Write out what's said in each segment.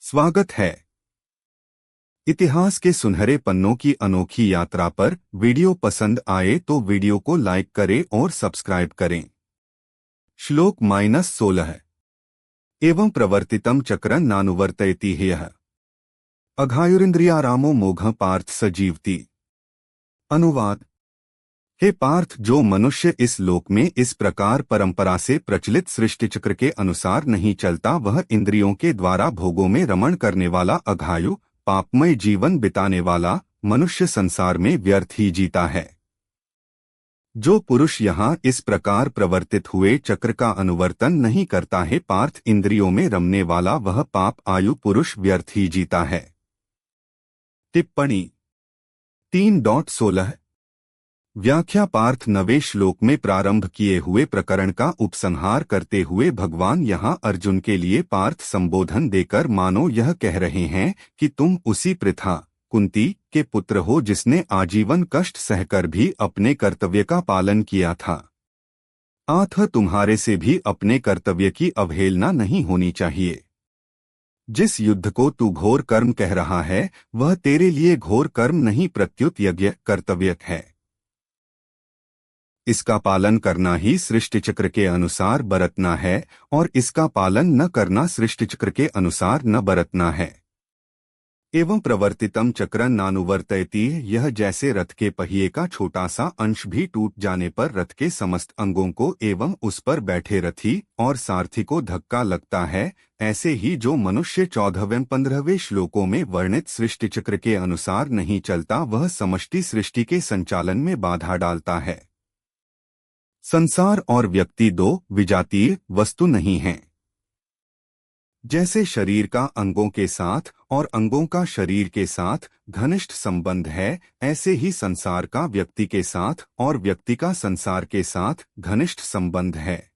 स्वागत है। इतिहास के सुनहरे पन्नों की अनोखी यात्रा पर वीडियो पसंद आए तो वीडियो को लाइक करें और सब्सक्राइब करें। श्लोक -16 एवं प्रवर्तितम चक्रं नानुवर्तयति ह्यः अघायुरिन्द्रियारामो मोघ पार्थ स जीवति। अनुवाद। हे पार्थ, जो मनुष्य इस लोक में इस प्रकार परंपरा से प्रचलित सृष्टि चक्र के अनुसार नहीं चलता, वह इंद्रियों के द्वारा भोगों में रमण करने वाला अघायु पापमय जीवन बिताने वाला मनुष्य संसार में व्यर्थ ही जीता है। जो पुरुष यहाँ इस प्रकार प्रवर्तित हुए चक्र का अनुवर्तन नहीं करता है पार्थ, इंद्रियों में रमने वाला वह पाप आयु पुरुष व्यर्थ ही जीता है। टिप्पणी 3.16 व्याख्या। पार्थ, नवे श्लोक में प्रारंभ किए हुए प्रकरण का उपसंहार करते हुए भगवान यहाँ अर्जुन के लिए पार्थ संबोधन देकर मानो यह कह रहे हैं कि तुम उसी पृथा कुंती के पुत्र हो जिसने आजीवन कष्ट सहकर भी अपने कर्तव्य का पालन किया था। अतः तुम्हारे से भी अपने कर्तव्य की अवहेलना नहीं होनी चाहिए। जिस युद्ध को तू घोर कर्म कह रहा है वह तेरे लिए घोर कर्म नहीं प्रत्युत यज्ञ कर्तव्य है। इसका पालन करना ही सृष्टि चक्र के अनुसार बरतना है और इसका पालन न करना सृष्टि चक्र के अनुसार न बरतना है। एवं प्रवर्तितम चक्रं नानुवर्तयति, यह जैसे रथ के पहिए का छोटा सा अंश भी टूट जाने पर रथ के समस्त अंगों को एवं उस पर बैठे रथी और सारथी को धक्का लगता है, ऐसे ही जो मनुष्य 14वें-15वें श्लोकों में वर्णित सृष्टि चक्र के अनुसार नहीं चलता वह समष्टि सृष्टि के संचालन में बाधा डालता है। संसार और व्यक्ति दो विजातीय वस्तु नहीं हैं। जैसे शरीर का अंगों के साथ और अंगों का शरीर के साथ घनिष्ठ संबंध है, ऐसे ही संसार का व्यक्ति के साथ और व्यक्ति का संसार के साथ घनिष्ठ संबंध है।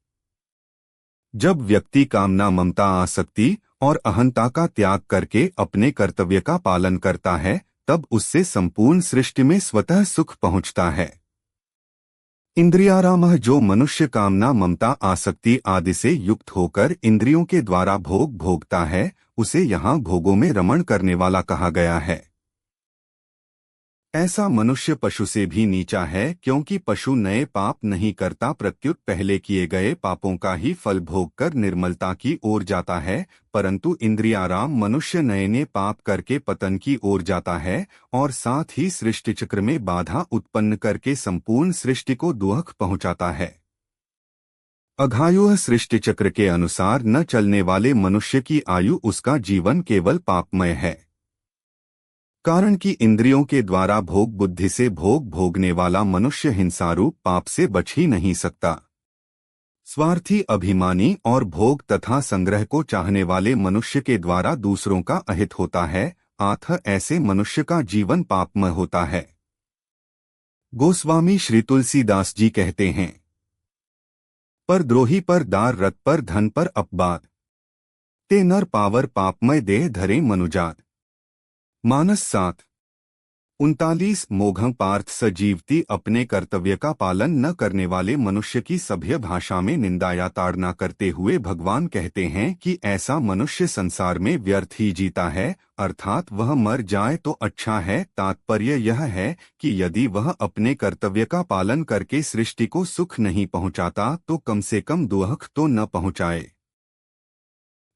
जब व्यक्ति कामना, ममता, आसक्ति और अहंता का त्याग करके अपने कर्तव्य का पालन करता है तब उससे संपूर्ण सृष्टि में स्वतः सुख पहुंचता है। इंद्रियाराम, जो मनुष्य कामना, ममता, आसक्ति आदि से युक्त होकर इंद्रियों के द्वारा भोग भोगता है उसे यहाँ भोगों में रमण करने वाला कहा गया है। ऐसा मनुष्य पशु से भी नीचा है क्योंकि पशु नए पाप नहीं करता प्रत्युत पहले किए गए पापों का ही फल भोगकर निर्मलता की ओर जाता है, परंतु इंद्रियाराम मनुष्य नए नए पाप करके पतन की ओर जाता है और साथ ही सृष्टि चक्र में बाधा उत्पन्न करके संपूर्ण सृष्टि को दुख पहुंचाता है। अघायु सृष्टि चक्र के अनुसार न चलने वाले मनुष्य की आयु, उसका जीवन केवल पापमय है। कारण कि इंद्रियों के द्वारा भोग बुद्धि से भोग भोगने वाला मनुष्य हिंसारूप पाप से बच ही नहीं सकता। स्वार्थी, अभिमानी और भोग तथा संग्रह को चाहने वाले मनुष्य के द्वारा दूसरों का अहित होता है, अतः ऐसे मनुष्य का जीवन पापमय होता है। गोस्वामी श्री तुलसीदास जी कहते हैं, पर द्रोही पर दार, रत पर धन पर अपबाद, ते नर पावर पापमय देह धरे मनुजात। मानस 7:39 मोघं पार्थ स जीवति, अपने कर्तव्य का पालन न करने वाले मनुष्य की सभ्य भाषा में निंदा या ताड़ना करते हुए भगवान कहते हैं कि ऐसा मनुष्य संसार में व्यर्थ ही जीता है, अर्थात वह मर जाए तो अच्छा है। तात्पर्य यह है कि यदि वह अपने कर्तव्य का पालन करके सृष्टि को सुख नहीं पहुंचाता तो कम से कम दुख तो न पहुंचाए।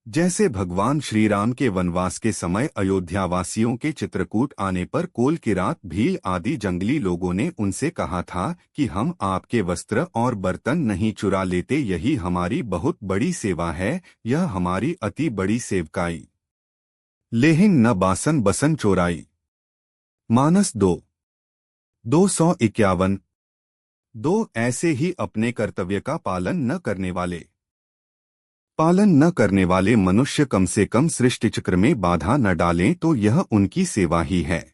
जैसे भगवान श्री राम के वनवास के समय अयोध्यावासियों के चित्रकूट आने पर कोल, किरात, भील आदि जंगली लोगों ने उनसे कहा था कि हम आपके वस्त्र और बर्तन नहीं चुरा लेते, यही हमारी बहुत बड़ी सेवा है, यह हमारी अति बड़ी सेवकाई। लेहिन न बासन बसन चोराई। मानस 2:251 ऐसे ही अपने कर्तव्य का पालन न करने वाले मनुष्य कम से कम सृष्टि चक्र में बाधा न डालें तो यह उनकी सेवा ही है।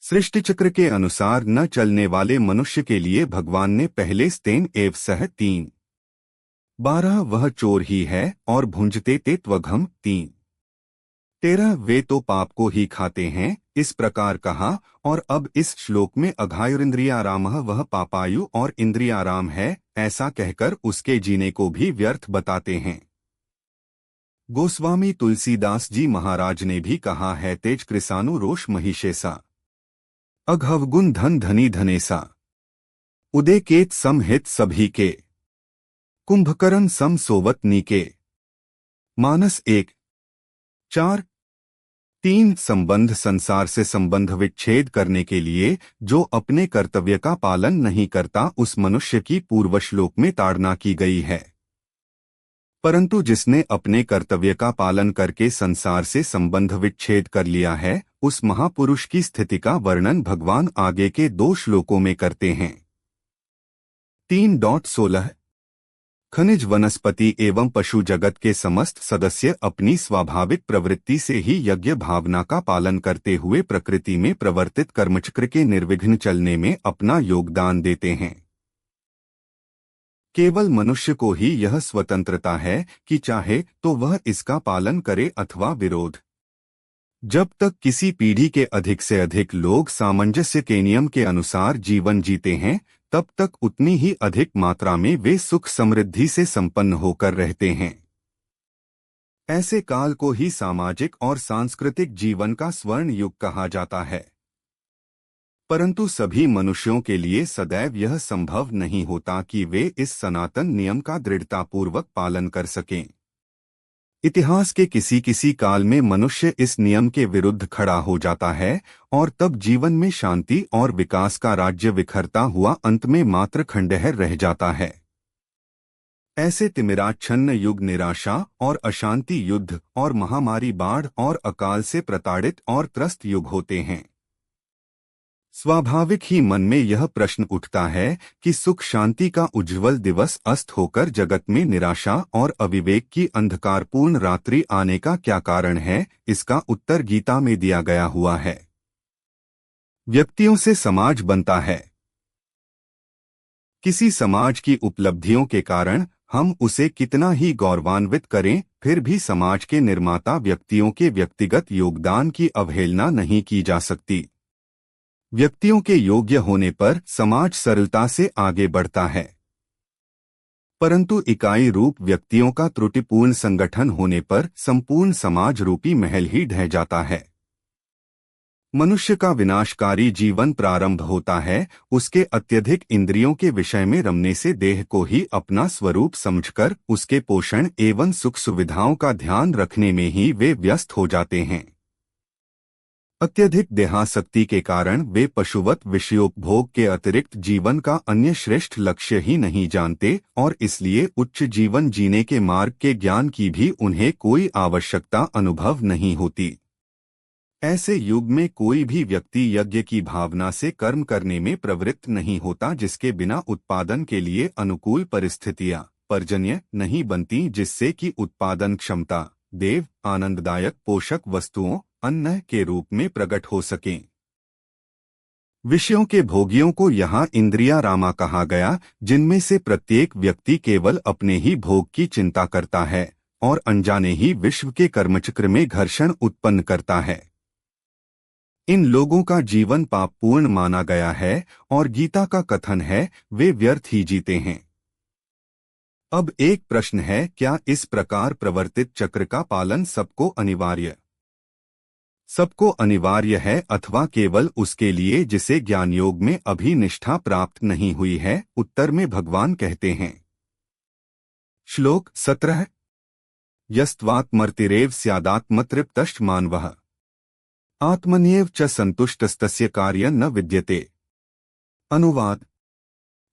सृष्टि चक्र के अनुसार न चलने वाले मनुष्य के लिए भगवान ने पहले स्तेन एव सह 3:12 वह चोर ही है और भुंजते ते त्वघम 3:13 वे तो पाप को ही खाते हैं, इस प्रकार कहा। और अब इस श्लोक में अघायुरिंद्रियारामः, वह पापायु और इंद्रियाराम है, ऐसा कहकर उसके जीने को भी व्यर्थ बताते हैं। गोस्वामी तुलसीदास जी महाराज ने भी कहा है, तेज कृसानु रोष महिषेसा, अघवगुण धन धनी धनेसा, उदय केत समहित सभी के, कुंभकर्ण सम सोवत नीके। मानस 1:4-3 संबंध संसार से संबंध विच्छेद करने के लिए जो अपने कर्तव्य का पालन नहीं करता उस मनुष्य की पूर्व श्लोक में ताड़ना की गई है, परंतु जिसने अपने कर्तव्य का पालन करके संसार से संबंध विच्छेद कर लिया है उस महापुरुष की स्थिति का वर्णन भगवान आगे के 2 श्लोकों में करते हैं। 3:16 खनिज वनस्पति एवं पशु जगत के समस्त सदस्य अपनी स्वाभाविक प्रवृत्ति से ही यज्ञ भावना का पालन करते हुए प्रकृति में प्रवर्तित कर्मचक्र के निर्विघ्न चलने में अपना योगदान देते हैं। केवल मनुष्य को ही यह स्वतंत्रता है कि चाहे तो वह इसका पालन करे अथवा विरोध। जब तक किसी पीढ़ी के अधिक से अधिक लोग सामंजस्य के नियम के अनुसार जीवन जीते हैं तब तक उतनी ही अधिक मात्रा में वे सुख समृद्धि से संपन्न होकर रहते हैं। ऐसे काल को ही सामाजिक और सांस्कृतिक जीवन का स्वर्ण युग कहा जाता है। परंतु सभी मनुष्यों के लिए सदैव यह संभव नहीं होता कि वे इस सनातन नियम का दृढ़तापूर्वक पालन कर सकें। इतिहास के किसी किसी काल में मनुष्य इस नियम के विरुद्ध खड़ा हो जाता है और तब जीवन में शांति और विकास का राज्य विखरता हुआ अंत में मात्र खंडहर रह जाता है। ऐसे तिमिराच्छन्न युग निराशा और अशांति, युद्ध और महामारी, बाढ़ और अकाल से प्रताड़ित और त्रस्त युग होते हैं। स्वाभाविक ही मन में यह प्रश्न उठता है कि सुख शांति का उज्ज्वल दिवस अस्त होकर जगत में निराशा और अविवेक की अंधकारपूर्ण रात्रि आने का क्या कारण है। इसका उत्तर गीता में दिया गया हुआ है। व्यक्तियों से समाज बनता है। किसी समाज की उपलब्धियों के कारण हम उसे कितना ही गौरवान्वित करें, फिर भी समाज के निर्माता व्यक्तियों के व्यक्तिगत योगदान की अवहेलना नहीं की जा सकती। व्यक्तियों के योग्य होने पर समाज सरलता से आगे बढ़ता है, परंतु इकाई रूप व्यक्तियों का त्रुटिपूर्ण संगठन होने पर संपूर्ण समाज रूपी महल ही ढह जाता है। मनुष्य का विनाशकारी जीवन प्रारंभ होता है उसके अत्यधिक इंद्रियों के विषय में रमने से। देह को ही अपना स्वरूप समझकर उसके पोषण एवं सुख सुविधाओं का ध्यान रखने में ही वे व्यस्त हो जाते हैं। अत्यधिक देहासक्ति के कारण वे पशुवत विषयोपभोग के अतिरिक्त जीवन का अन्य श्रेष्ठ लक्ष्य ही नहीं जानते और इसलिए उच्च जीवन जीने के मार्ग के ज्ञान की भी उन्हें कोई आवश्यकता अनुभव नहीं होती। ऐसे युग में कोई भी व्यक्ति यज्ञ की भावना से कर्म करने में प्रवृत्त नहीं होता जिसके बिना उत्पादन के लिए अनुकूल परिस्थितियां पर्जन्य नहीं बनती, जिससे कि उत्पादन क्षमता देव आनंददायक पोषक वस्तुओं अन्न के रूप में प्रकट हो सकें। विषयों के भोगियों को यहाँ इंद्रियारामा कहा गया, जिनमें से प्रत्येक व्यक्ति केवल अपने ही भोग की चिंता करता है और अनजाने ही विश्व के कर्मचक्र में घर्षण उत्पन्न करता है। इन लोगों का जीवन पापपूर्ण माना गया है और गीता का कथन है वे व्यर्थ ही जीते हैं। अब एक प्रश्न है, क्या इस प्रकार प्रवर्तित चक्र का पालन सबको अनिवार्य है अथवा केवल उसके लिए जिसे ज्ञान योग में अभी निष्ठा प्राप्त नहीं हुई है? उत्तर में भगवान कहते हैं, श्लोक 17 यस्त्वात्मर्तिरेव स्यादात्मतृप्तश्च मानवः आत्मन्येव च संतुष्टस्तस्य कार्यं न विद्यते। अनुवाद,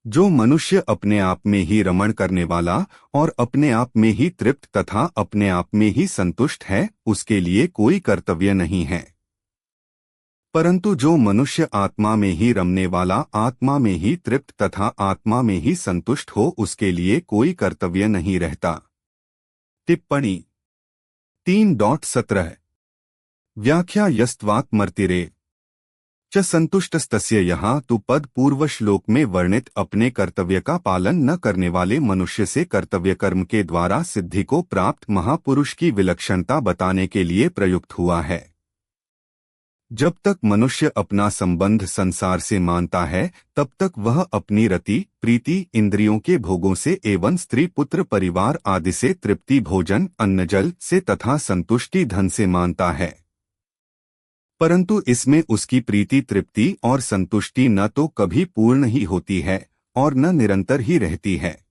जो मनुष्य अपने आप में ही रमण करने वाला और अपने आप में ही तृप्त तथा अपने आप में ही संतुष्ट है उसके लिए कोई कर्तव्य नहीं है, परंतु जो मनुष्य आत्मा में ही रमने वाला, आत्मा में ही तृप्त तथा आत्मा में ही संतुष्ट हो उसके लिए कोई कर्तव्य नहीं रहता। टिप्पणी 3:17 व्याख्या यस्त्वात्मर्तिरेव च संतुष्टस्तस्य। यहाँ तो पद पूर्व श्लोक में वर्णित अपने कर्तव्य का पालन न करने वाले मनुष्य से कर्तव्य कर्म के द्वारा सिद्धि को प्राप्त महापुरुष की विलक्षणता बताने के लिए प्रयुक्त हुआ है। जब तक मनुष्य अपना संबंध संसार से मानता है तब तक वह अपनी रति प्रीति इंद्रियों के भोगों से एवं स्त्री पुत्र परिवार आदि से तृप्ति भोजन अन्न जल से तथा संतुष्टि धन से मानता है, परंतु इसमें उसकी प्रीति तृप्ति और संतुष्टि न तो कभी पूर्ण ही होती है और न निरंतर ही रहती है।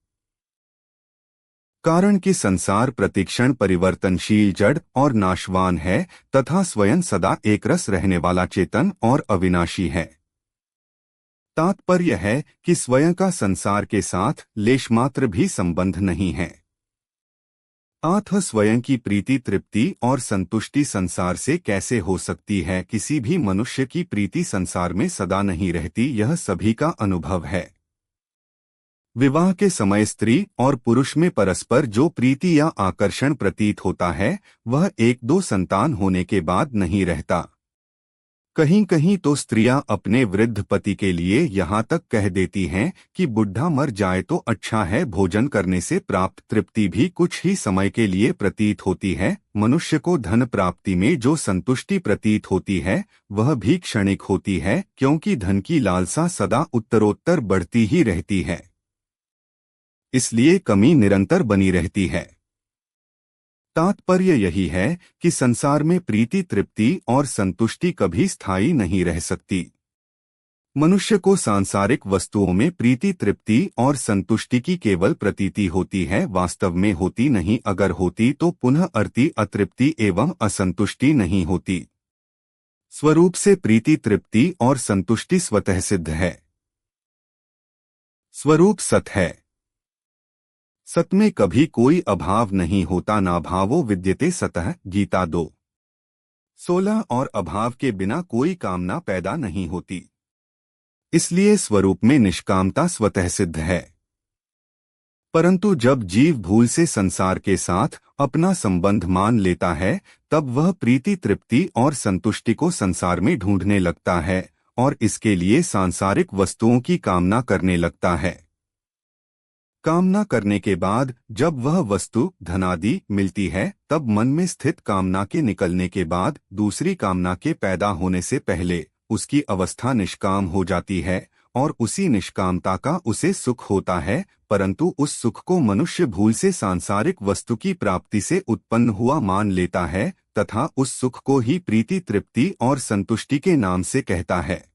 कारण कि संसार प्रतिक्षण परिवर्तनशील जड़ और नाशवान है तथा स्वयं सदा एकरस रहने वाला चेतन और अविनाशी है। तात्पर्य है कि स्वयं का संसार के साथ लेशमात्र भी संबंध नहीं है। अतः स्वयं की प्रीति तृप्ति और संतुष्टि संसार से कैसे हो सकती है? किसी भी मनुष्य की प्रीति संसार में सदा नहीं रहती, यह सभी का अनुभव है। विवाह के समय स्त्री और पुरुष में परस्पर जो प्रीति या आकर्षण प्रतीत होता है वह एक दो संतान होने के बाद नहीं रहता। कहीं कहीं तो स्त्रियां अपने वृद्ध पति के लिए यहाँ तक कह देती हैं कि बुढ़ा मर जाए तो अच्छा है, भोजन करने से प्राप्त तृप्ति भी कुछ ही समय के लिए प्रतीत होती है। मनुष्य को धन प्राप्ति में जो संतुष्टि प्रतीत होती है वह भी क्षणिक होती है, क्योंकि धन की लालसा सदा उत्तरोत्तर बढ़ती ही रहती है, इसलिए कमी निरंतर बनी रहती है। तात्पर्य यही है कि संसार में प्रीति तृप्ति और संतुष्टि कभी स्थायी नहीं रह सकती। मनुष्य को सांसारिक वस्तुओं में प्रीति तृप्ति और संतुष्टि की केवल प्रतीति होती है, वास्तव में होती नहीं। अगर होती तो पुनः अति अतृप्ति एवं असंतुष्टि नहीं होती। स्वरूप से प्रीति तृप्ति और संतुष्टि स्वतः सिद्ध है। स्वरूप सत है। सत में कभी कोई अभाव नहीं होता, नाभावो विद्यते सतः, गीता 2:16। और अभाव के बिना कोई कामना पैदा नहीं होती, इसलिए स्वरूप में निष्कामता स्वतः सिद्ध है। परंतु जब जीव भूल से संसार के साथ अपना संबंध मान लेता है तब वह प्रीति तृप्ति और संतुष्टि को संसार में ढूंढने लगता है और इसके लिए सांसारिक वस्तुओं की कामना करने लगता है। कामना करने के बाद जब वह वस्तु धनादि मिलती है तब मन में स्थित कामना के निकलने के बाद दूसरी कामना के पैदा होने से पहले उसकी अवस्था निष्काम हो जाती है और उसी निष्कामता का उसे सुख होता है, परंतु उस सुख को मनुष्य भूल से सांसारिक वस्तु की प्राप्ति से उत्पन्न हुआ मान लेता है तथा उस सुख को ही प्रीति तृप्ति और संतुष्टि के नाम से कहता है।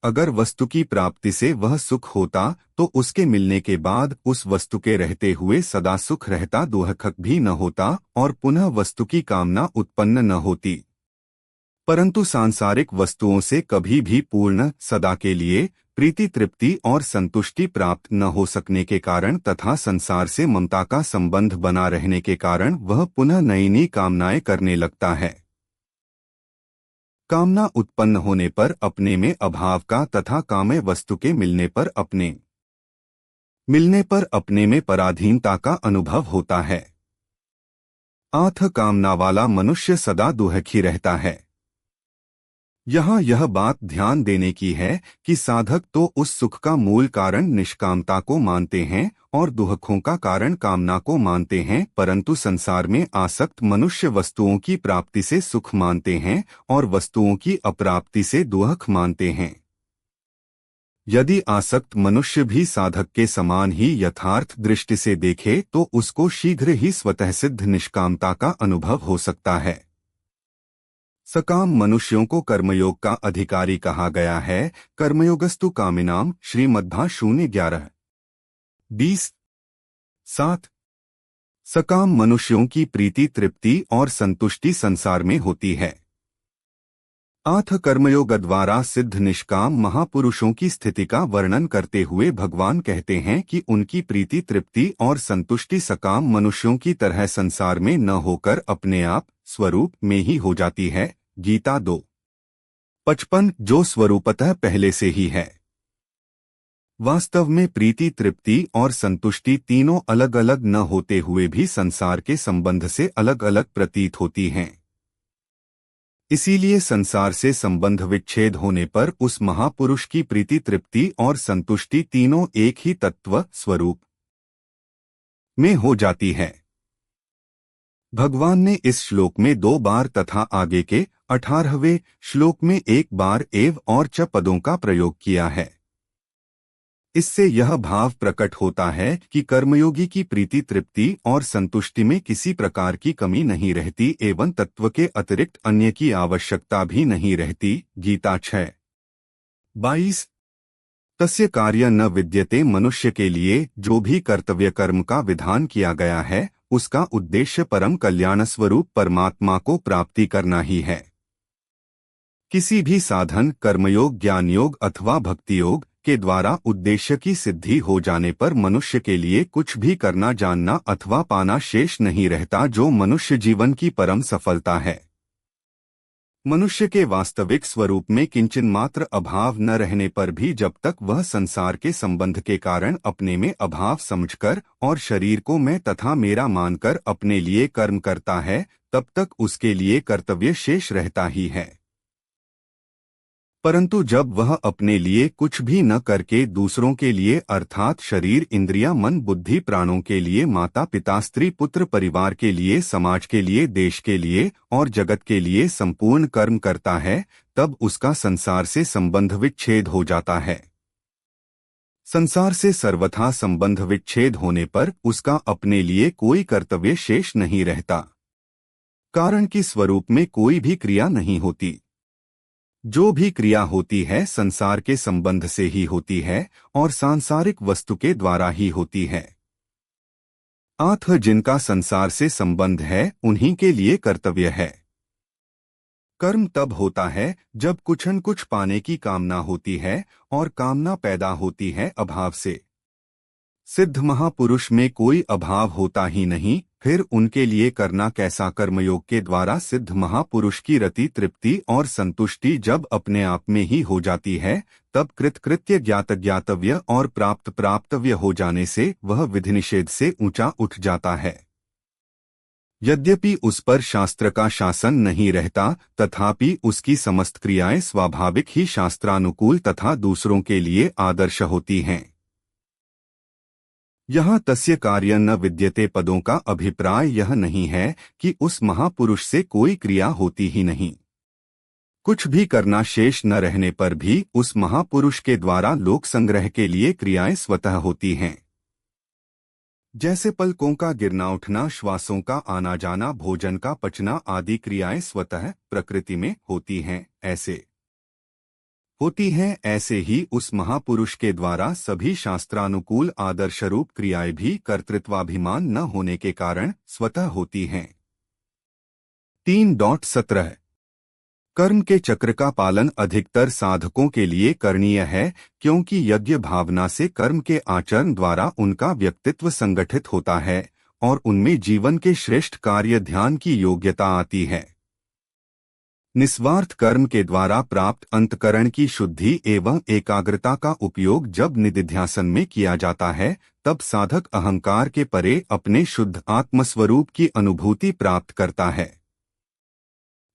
अगर वस्तु की प्राप्ति से वह सुख होता तो उसके मिलने के बाद उस वस्तु के रहते हुए सदा सुख रहता, दुहक भी न होता और पुनः वस्तु की कामना उत्पन्न न होती। परंतु सांसारिक वस्तुओं से कभी भी पूर्ण सदा के लिए प्रीति तृप्ति और संतुष्टि प्राप्त न हो सकने के कारण तथा संसार से ममता का संबंध बना रहने के कारण वह पुनः नई नई कामनाएं करने लगता है। कामना उत्पन्न होने पर अपने में अभाव का तथा काम्य वस्तु के मिलने पर अपने में पराधीनता का अनुभव होता है। अतः कामना वाला मनुष्य सदा दुहखी रहता है। यहाँ यह बात ध्यान देने की है कि साधक तो उस सुख का मूल कारण निष्कामता को मानते हैं और दुहखों का कारण कामना को मानते हैं, परंतु संसार में आसक्त मनुष्य वस्तुओं की प्राप्ति से सुख मानते हैं और वस्तुओं की अप्राप्ति से दुहख मानते हैं। यदि आसक्त मनुष्य भी साधक के समान ही यथार्थ दृष्टि से देखे तो उसको शीघ्र ही स्वतः सिद्ध निष्कामता का अनुभव हो सकता है। सकाम मनुष्यों को कर्मयोग का अधिकारी कहा गया है। कर्मयोगस्तु कामिनाम श्रीमद्भाष्य 0:11-20:7। सकाम मनुष्यों की प्रीति तृप्ति और संतुष्टि संसार में होती है। अतः कर्मयोग द्वारा सिद्ध निष्काम महापुरुषों की स्थिति का वर्णन करते हुए भगवान कहते हैं कि उनकी प्रीति तृप्ति और संतुष्टि सकाम मनुष्यों की तरह संसार में न होकर अपने आप स्वरूप में ही हो जाती है। गीता 2:55, जो स्वरूपतः पहले से ही है। वास्तव में प्रीति तृप्ति और संतुष्टि तीनों अलग अलग न होते हुए भी संसार के संबंध से अलग अलग प्रतीत होती हैं। इसीलिए संसार से संबंध विच्छेद होने पर उस महापुरुष की प्रीति तृप्ति और संतुष्टि तीनों एक ही तत्व स्वरूप में हो जाती है। भगवान ने इस श्लोक में 2 बार तथा आगे के 18वें श्लोक में एक बार एव और च पदों का प्रयोग किया है। इससे यह भाव प्रकट होता है कि कर्मयोगी की प्रीति, तृप्ति और संतुष्टि में किसी प्रकार की कमी नहीं रहती एवं तत्व के अतिरिक्त अन्य की आवश्यकता भी नहीं रहती। गीता 6:22। तस्य कार्य न विद्यते। मनुष्य के लिए जो भी कर्तव्य कर्म का विधान किया गया है, उसका उद्देश्य परम कल्याण स्वरूप परमात्मा को प्राप्ति करना ही है। किसी भी साधन, कर्मयोग, ज्ञान योग अथवा भक्ति योग के द्वारा उद्देश्य की सिद्धि हो जाने पर मनुष्य के लिए कुछ भी करना, जानना अथवा पाना शेष नहीं रहता, जो मनुष्य जीवन की परम सफलता है। मनुष्य के वास्तविक स्वरूप में किंचन मात्र अभाव न रहने पर भी जब तक वह संसार के संबंध के कारण अपने में अभाव समझकर और शरीर को मैं तथा मेरा मानकर अपने लिए कर्म करता है, तब तक उसके लिए कर्तव्य शेष रहता ही है। परंतु जब वह अपने लिए कुछ भी न करके दूसरों के लिए अर्थात शरीर, इंद्रियां, मन, बुद्धि, प्राणों के लिए, माता पिता, स्त्री, पुत्र, परिवार के लिए, समाज के लिए, देश के लिए और जगत के लिए संपूर्ण कर्म करता है, तब उसका संसार से संबंध विच्छेद हो जाता है। संसार से सर्वथा संबंध विच्छेद होने पर उसका अपने लिए कोई कर्तव्य शेष नहीं रहता, कारण कि स्वरूप में कोई भी क्रिया नहीं होती। जो भी क्रिया होती है संसार के संबंध से ही होती है और सांसारिक वस्तु के द्वारा ही होती है। अतः जिनका संसार से संबंध है उन्हीं के लिए कर्तव्य है। कर्म तब होता है जब कुछ न कुछ पाने की कामना होती है और कामना पैदा होती है अभाव से। सिद्ध महापुरुष में कोई अभाव होता ही नहीं, फिर उनके लिए करना कैसा? कर्मयोग के द्वारा सिद्ध महापुरुष की रति, तृप्ति और संतुष्टि जब अपने आप में ही हो जाती है, तब कृतकृत्य, ज्ञातव्य और प्राप्तव्य हो जाने से वह विधि निषेध से ऊंचा उठ जाता है। यद्यपि उस पर शास्त्र का शासन नहीं रहता, तथापि उसकी समस्त क्रियाएं स्वाभाविक ही शास्त्रानुकूल तथा दूसरों के लिए आदर्श होती हैं। यहाँ तस्य कार्य न विद्यते पदों का अभिप्राय यह नहीं है कि उस महापुरुष से कोई क्रिया होती ही नहीं। कुछ भी करना शेष न रहने पर भी उस महापुरुष के द्वारा लोक संग्रह के लिए क्रियाएं स्वतः होती हैं। जैसे पलकों का गिरना उठना, श्वासों का आना जाना, भोजन का पचना आदि क्रियाएं स्वतः प्रकृति में होती हैं, ऐसे ही उस महापुरुष के द्वारा सभी शास्त्रानुकूल आदर्शरूप क्रियाएं भी कर्तृत्वाभिमान न होने के कारण स्वतः होती हैं। 3.17 कर्म के चक्र का पालन अधिकतर साधकों के लिए करणीय है, क्योंकि यज्ञ भावना से कर्म के आचरण द्वारा उनका व्यक्तित्व संगठित होता है और उनमें जीवन के श्रेष्ठ कार्य ध्यान की योग्यता आती है। निस्वार्थ कर्म के द्वारा प्राप्त अंतकरण की शुद्धि एवं एकाग्रता का उपयोग जब निधिध्यासन में किया जाता है, तब साधक अहंकार के परे अपने शुद्ध आत्मस्वरूप की अनुभूति प्राप्त करता है।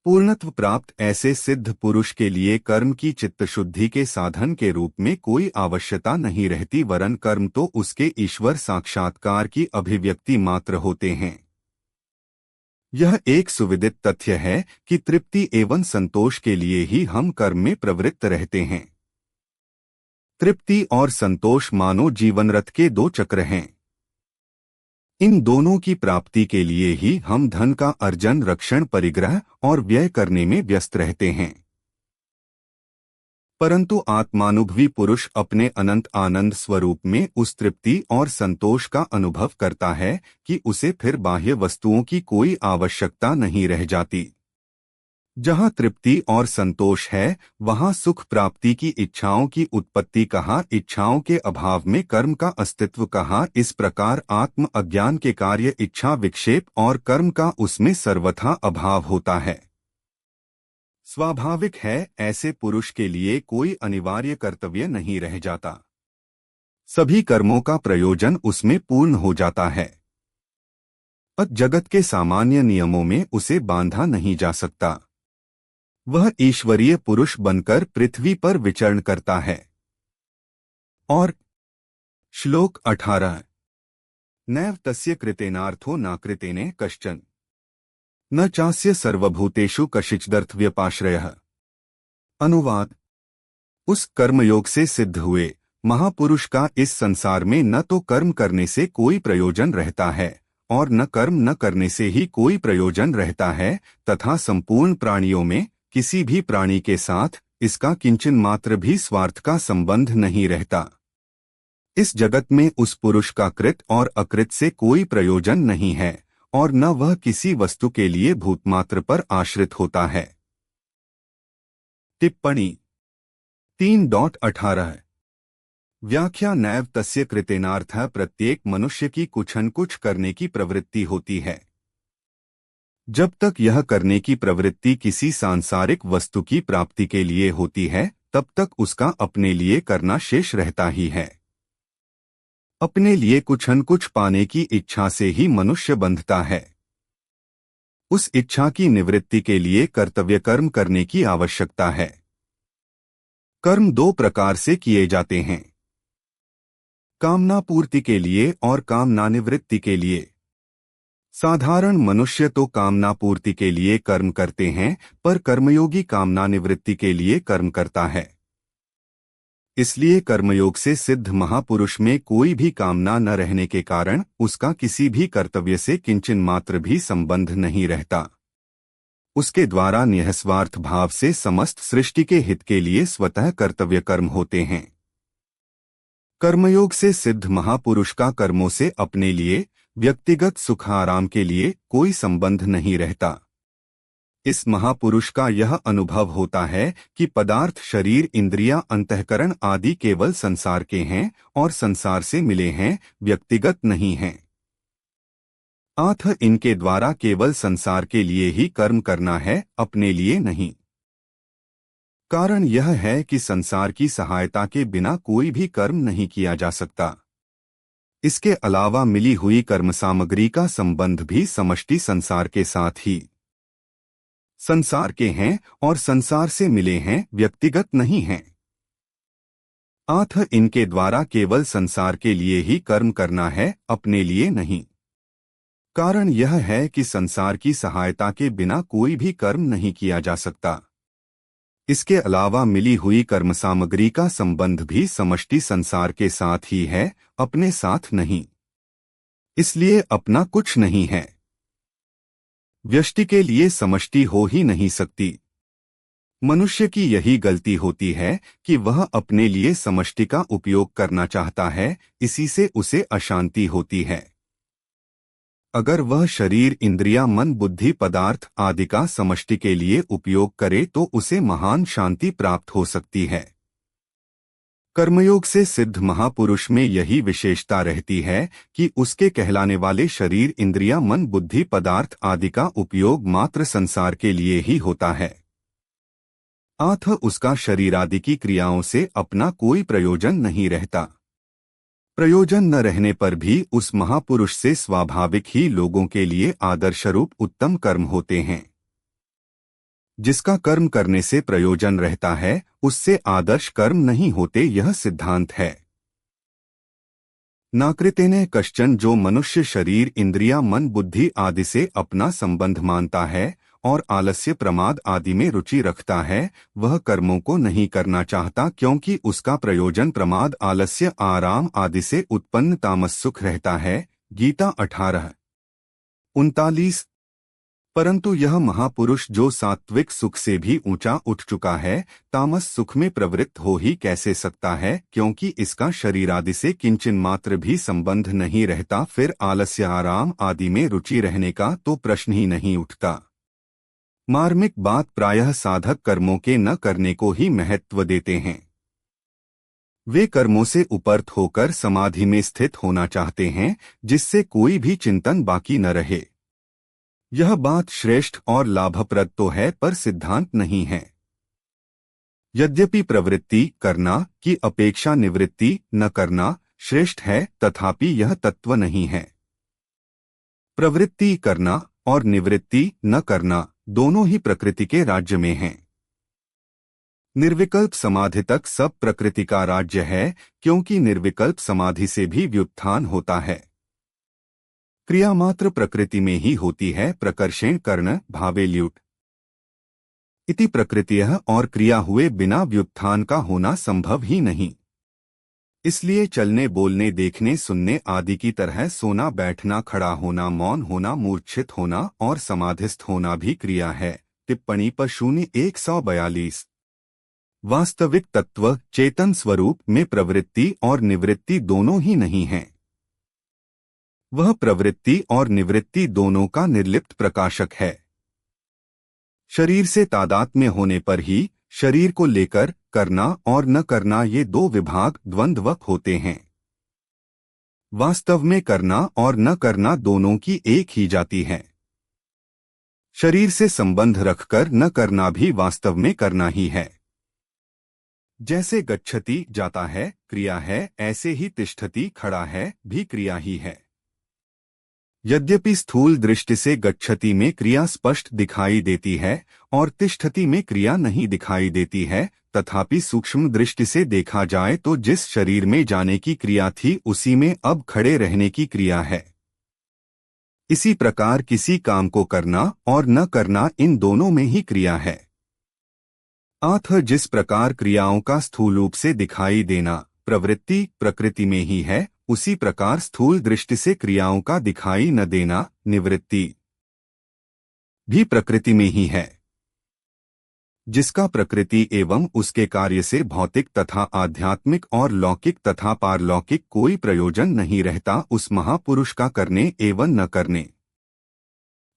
पूर्णत्व प्राप्त ऐसे सिद्ध पुरुष के लिए कर्म की चित्त शुद्धि के साधन के रूप में कोई आवश्यकता नहीं रहती, वरन कर्म तो उसके ईश्वर साक्षात्कार की अभिव्यक्ति मात्र होते हैं। यह एक सुविदित तथ्य है कि तृप्ति एवं संतोष के लिए ही हम कर्म में प्रवृत्त रहते हैं। तृप्ति और संतोष मानो जीवन रथ के दो चक्र हैं। इन दोनों की प्राप्ति के लिए ही हम धन का अर्जन, रक्षण, परिग्रह और व्यय करने में व्यस्त रहते हैं। परंतु आत्मानुभवी पुरुष अपने अनंत आनंद स्वरूप में उस तृप्ति और संतोष का अनुभव करता है कि उसे फिर बाह्य वस्तुओं की कोई आवश्यकता नहीं रह जाती। जहाँ तृप्ति और संतोष है, वहाँ सुख प्राप्ति की इच्छाओं की उत्पत्ति कहाँ, इच्छाओं के अभाव में कर्म का अस्तित्व कहाँ। इस प्रकार आत्म अज्ञान के कार्य, इच्छा, विक्षेप और कर्म का उसमें सर्वथा अभाव होता है। स्वाभाविक है, ऐसे पुरुष के लिए कोई अनिवार्य कर्तव्य नहीं रह जाता। सभी कर्मों का प्रयोजन उसमें पूर्ण हो जाता है। जगत के सामान्य नियमों में उसे बांधा नहीं जा सकता। वह ईश्वरीय पुरुष बनकर पृथ्वी पर विचरण करता है। और श्लोक 18 नैव तस्य कृतेनार्थो न कृतेने कश्चन। न चास्य सर्वभूतेषु कशिचिदर्थव्यपाश्रयः। अनुवाद। उस कर्मयोग से सिद्ध हुए महापुरुष का इस संसार में न तो कर्म करने से कोई प्रयोजन रहता है और न कर्म न करने से ही कोई प्रयोजन रहता है, तथा संपूर्ण प्राणियों में किसी भी प्राणी के साथ इसका किंचन मात्र भी स्वार्थ का संबंध नहीं रहता। इस जगत में उस पुरुष का कृत और अकृत से कोई प्रयोजन नहीं है और न वह किसी वस्तु के लिए भूतमात्र पर आश्रित होता है। टिप्पणी 3.18 व्याख्या नैव तस्य कृतेनार्थः प्रत्येक मनुष्य की कुछ न कुछ करने की प्रवृत्ति होती है। जब तक यह करने की प्रवृत्ति किसी सांसारिक वस्तु की प्राप्ति के लिए होती है तब तक उसका अपने लिए करना शेष रहता ही है। अपने लिए कुछ न कुछ पाने की इच्छा से ही मनुष्य बंधता है। उस इच्छा की निवृत्ति के लिए कर्तव्य कर्म करने की आवश्यकता है। कर्म दो प्रकार से किए जाते हैं, कामना पूर्ति के लिए और कामना निवृत्ति के लिए। साधारण मनुष्य तो कामना पूर्ति के लिए कर्म करते हैं, पर कर्मयोगी कामना निवृत्ति के लिए कर्म करता है। इसलिए कर्मयोग से सिद्ध महापुरुष में कोई भी कामना न रहने के कारण उसका किसी भी कर्तव्य से किंचन मात्र भी संबंध नहीं रहता। उसके द्वारा निःस्वार्थ भाव से समस्त सृष्टि के हित के लिए स्वतः कर्तव्य कर्म होते हैं। कर्मयोग से सिद्ध महापुरुष का कर्मों से अपने लिए व्यक्तिगत सुख आराम के लिए कोई संबंध नहीं रहता। इस महापुरुष का यह अनुभव होता है कि पदार्थ, शरीर, इंद्रियां, अंतःकरण आदि केवल संसार के हैं और संसार से मिले हैं, व्यक्तिगत नहीं हैं। अतः इनके द्वारा केवल संसार के लिए ही कर्म करना है, अपने लिए नहीं। कारण यह है कि संसार की सहायता के बिना कोई भी कर्म नहीं किया जा सकता। इसके अलावा मिली हुई कर्म सामग्री का संबंध भी समष्टि संसार के साथ ही संसार के हैं और संसार से मिले हैं, व्यक्तिगत नहीं हैं। अतः इनके द्वारा केवल संसार के लिए ही कर्म करना है, अपने लिए नहीं। कारण यह है कि संसार की सहायता के बिना कोई भी कर्म नहीं किया जा सकता। इसके अलावा मिली हुई कर्म सामग्री का संबंध भी समष्टि संसार के साथ ही है, अपने साथ नहीं। इसलिए अपना कुछ नहीं है। व्यष्टि के लिए समष्टि हो ही नहीं सकती। मनुष्य की यही गलती होती है कि वह अपने लिए समष्टि का उपयोग करना चाहता है, इसी से उसे अशांति होती है। अगर वह शरीर, इंद्रियां, मन, बुद्धि, पदार्थ आदि का समष्टि के लिए उपयोग करे तो उसे महान शांति प्राप्त हो सकती है। कर्मयोग से सिद्ध महापुरुष में यही विशेषता रहती है कि उसके कहलाने वाले शरीर, इंद्रियां, मन, बुद्धि, पदार्थ आदि का उपयोग मात्र संसार के लिए ही होता है। अतः उसका शरीर आदि की क्रियाओं से अपना कोई प्रयोजन नहीं रहता। प्रयोजन न रहने पर भी उस महापुरुष से स्वाभाविक ही लोगों के लिए आदर्शरूप उत्तम कर्म होते हैं। जिसका कर्म करने से प्रयोजन रहता है उससे आदर्श कर्म नहीं होते, यह सिद्धांत है। नाकृतेन कश्चन, जो मनुष्य शरीर, इंद्रियां, मन, बुद्धि आदि से अपना संबंध मानता है और आलस्य, प्रमाद आदि में रुचि रखता है, वह कर्मों को नहीं करना चाहता, क्योंकि उसका प्रयोजन प्रमाद, आलस्य, आराम आदि से उत्पन्न तामस सुख रहता है। गीता 18:39। परंतु यह महापुरुष जो सात्विक सुख से भी ऊंचा उठ चुका है, तामस सुख में प्रवृत्त हो ही कैसे सकता है, क्योंकि इसका शरीर आदि से किंचन मात्र भी संबंध नहीं रहता। फिर आलस्य, आराम आदि में रुचि रहने का तो प्रश्न ही नहीं उठता। मार्मिक बात प्रायः साधक कर्मों के न करने को ही महत्व देते हैं। वे कर्मों से उपरत होकर समाधि में स्थित होना चाहते हैं, जिससे कोई भी चिंतन बाकी न रहे। यह बात श्रेष्ठ और लाभप्रद तो है, पर सिद्धांत नहीं है। यद्यपि प्रवृत्ति करना की अपेक्षा निवृत्ति न करना श्रेष्ठ है, तथापि यह तत्व नहीं है। प्रवृत्ति करना और निवृत्ति न करना दोनों ही प्रकृति के राज्य में हैं। निर्विकल्प समाधि तक सब प्रकृति का राज्य है, क्योंकि निर्विकल्प समाधि से भी व्युत्थान होता है। क्रिया मात्र प्रकृति में ही होती है। प्रकर्षेण कर्ण भावे ल्युट् इति प्रकृतियः और क्रिया हुए बिना व्युत्थान का होना संभव ही नहीं। इसलिए चलने, बोलने, देखने, सुनने आदि की तरह सोना, बैठना, खड़ा होना, मौन होना, मूर्छित होना और समाधिस्थ होना भी क्रिया है। टिप्पणी पर 0142। वास्तविक तत्व चेतन स्वरूप में प्रवृत्ति और निवृत्ति दोनों ही नहीं है। वह प्रवृत्ति और निवृत्ति दोनों का निर्लिप्त प्रकाशक है। शरीर से तादात्म्य होने पर ही शरीर को लेकर करना और न करना ये दो विभाग द्वंद्वक होते हैं। वास्तव में करना और न करना दोनों की एक ही जाति है। शरीर से संबंध रखकर न करना भी वास्तव में करना ही है। जैसे गच्छति जाता है क्रिया है, ऐसे ही तिष्ठति खड़ा है भी क्रिया ही है। यद्यपि स्थूल दृष्टि से गच्छति में क्रिया स्पष्ट दिखाई देती है और तिष्ठति में क्रिया नहीं दिखाई देती है, तथापि सूक्ष्म दृष्टि से देखा जाए तो जिस शरीर में जाने की क्रिया थी उसी में अब खड़े रहने की क्रिया है। इसी प्रकार किसी काम को करना और न करना इन दोनों में ही क्रिया है। अतः जिस प्रकार क्रियाओं का स्थूल रूप से दिखाई देना प्रवृत्ति प्रकृति में ही है, उसी प्रकार स्थूल दृष्टि से क्रियाओं का दिखाई न देना निवृत्ति भी प्रकृति में ही है। जिसका प्रकृति एवं उसके कार्य से भौतिक तथा आध्यात्मिक और लौकिक तथा पारलौकिक कोई प्रयोजन नहीं रहता, उस महापुरुष का करने एवं न करने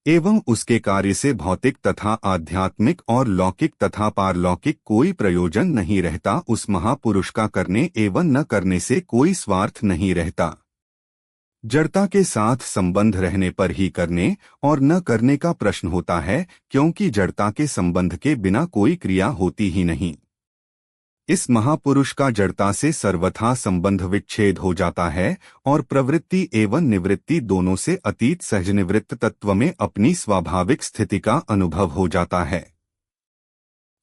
एवं उसके कार्य से भौतिक तथा आध्यात्मिक और लौकिक तथा पारलौकिक कोई प्रयोजन नहीं रहता, उस महापुरुष का करने एवं न करने से कोई स्वार्थ नहीं रहता। जड़ता के साथ संबंध रहने पर ही करने और न करने का प्रश्न होता है, क्योंकि जड़ता के संबंध के बिना कोई क्रिया होती ही नहीं। इस महापुरुष का जड़ता से सर्वथा संबंध विच्छेद हो जाता है और प्रवृत्ति एवं निवृत्ति दोनों से अतीत सहजनिवृत्त तत्व में अपनी स्वाभाविक स्थिति का अनुभव हो जाता है।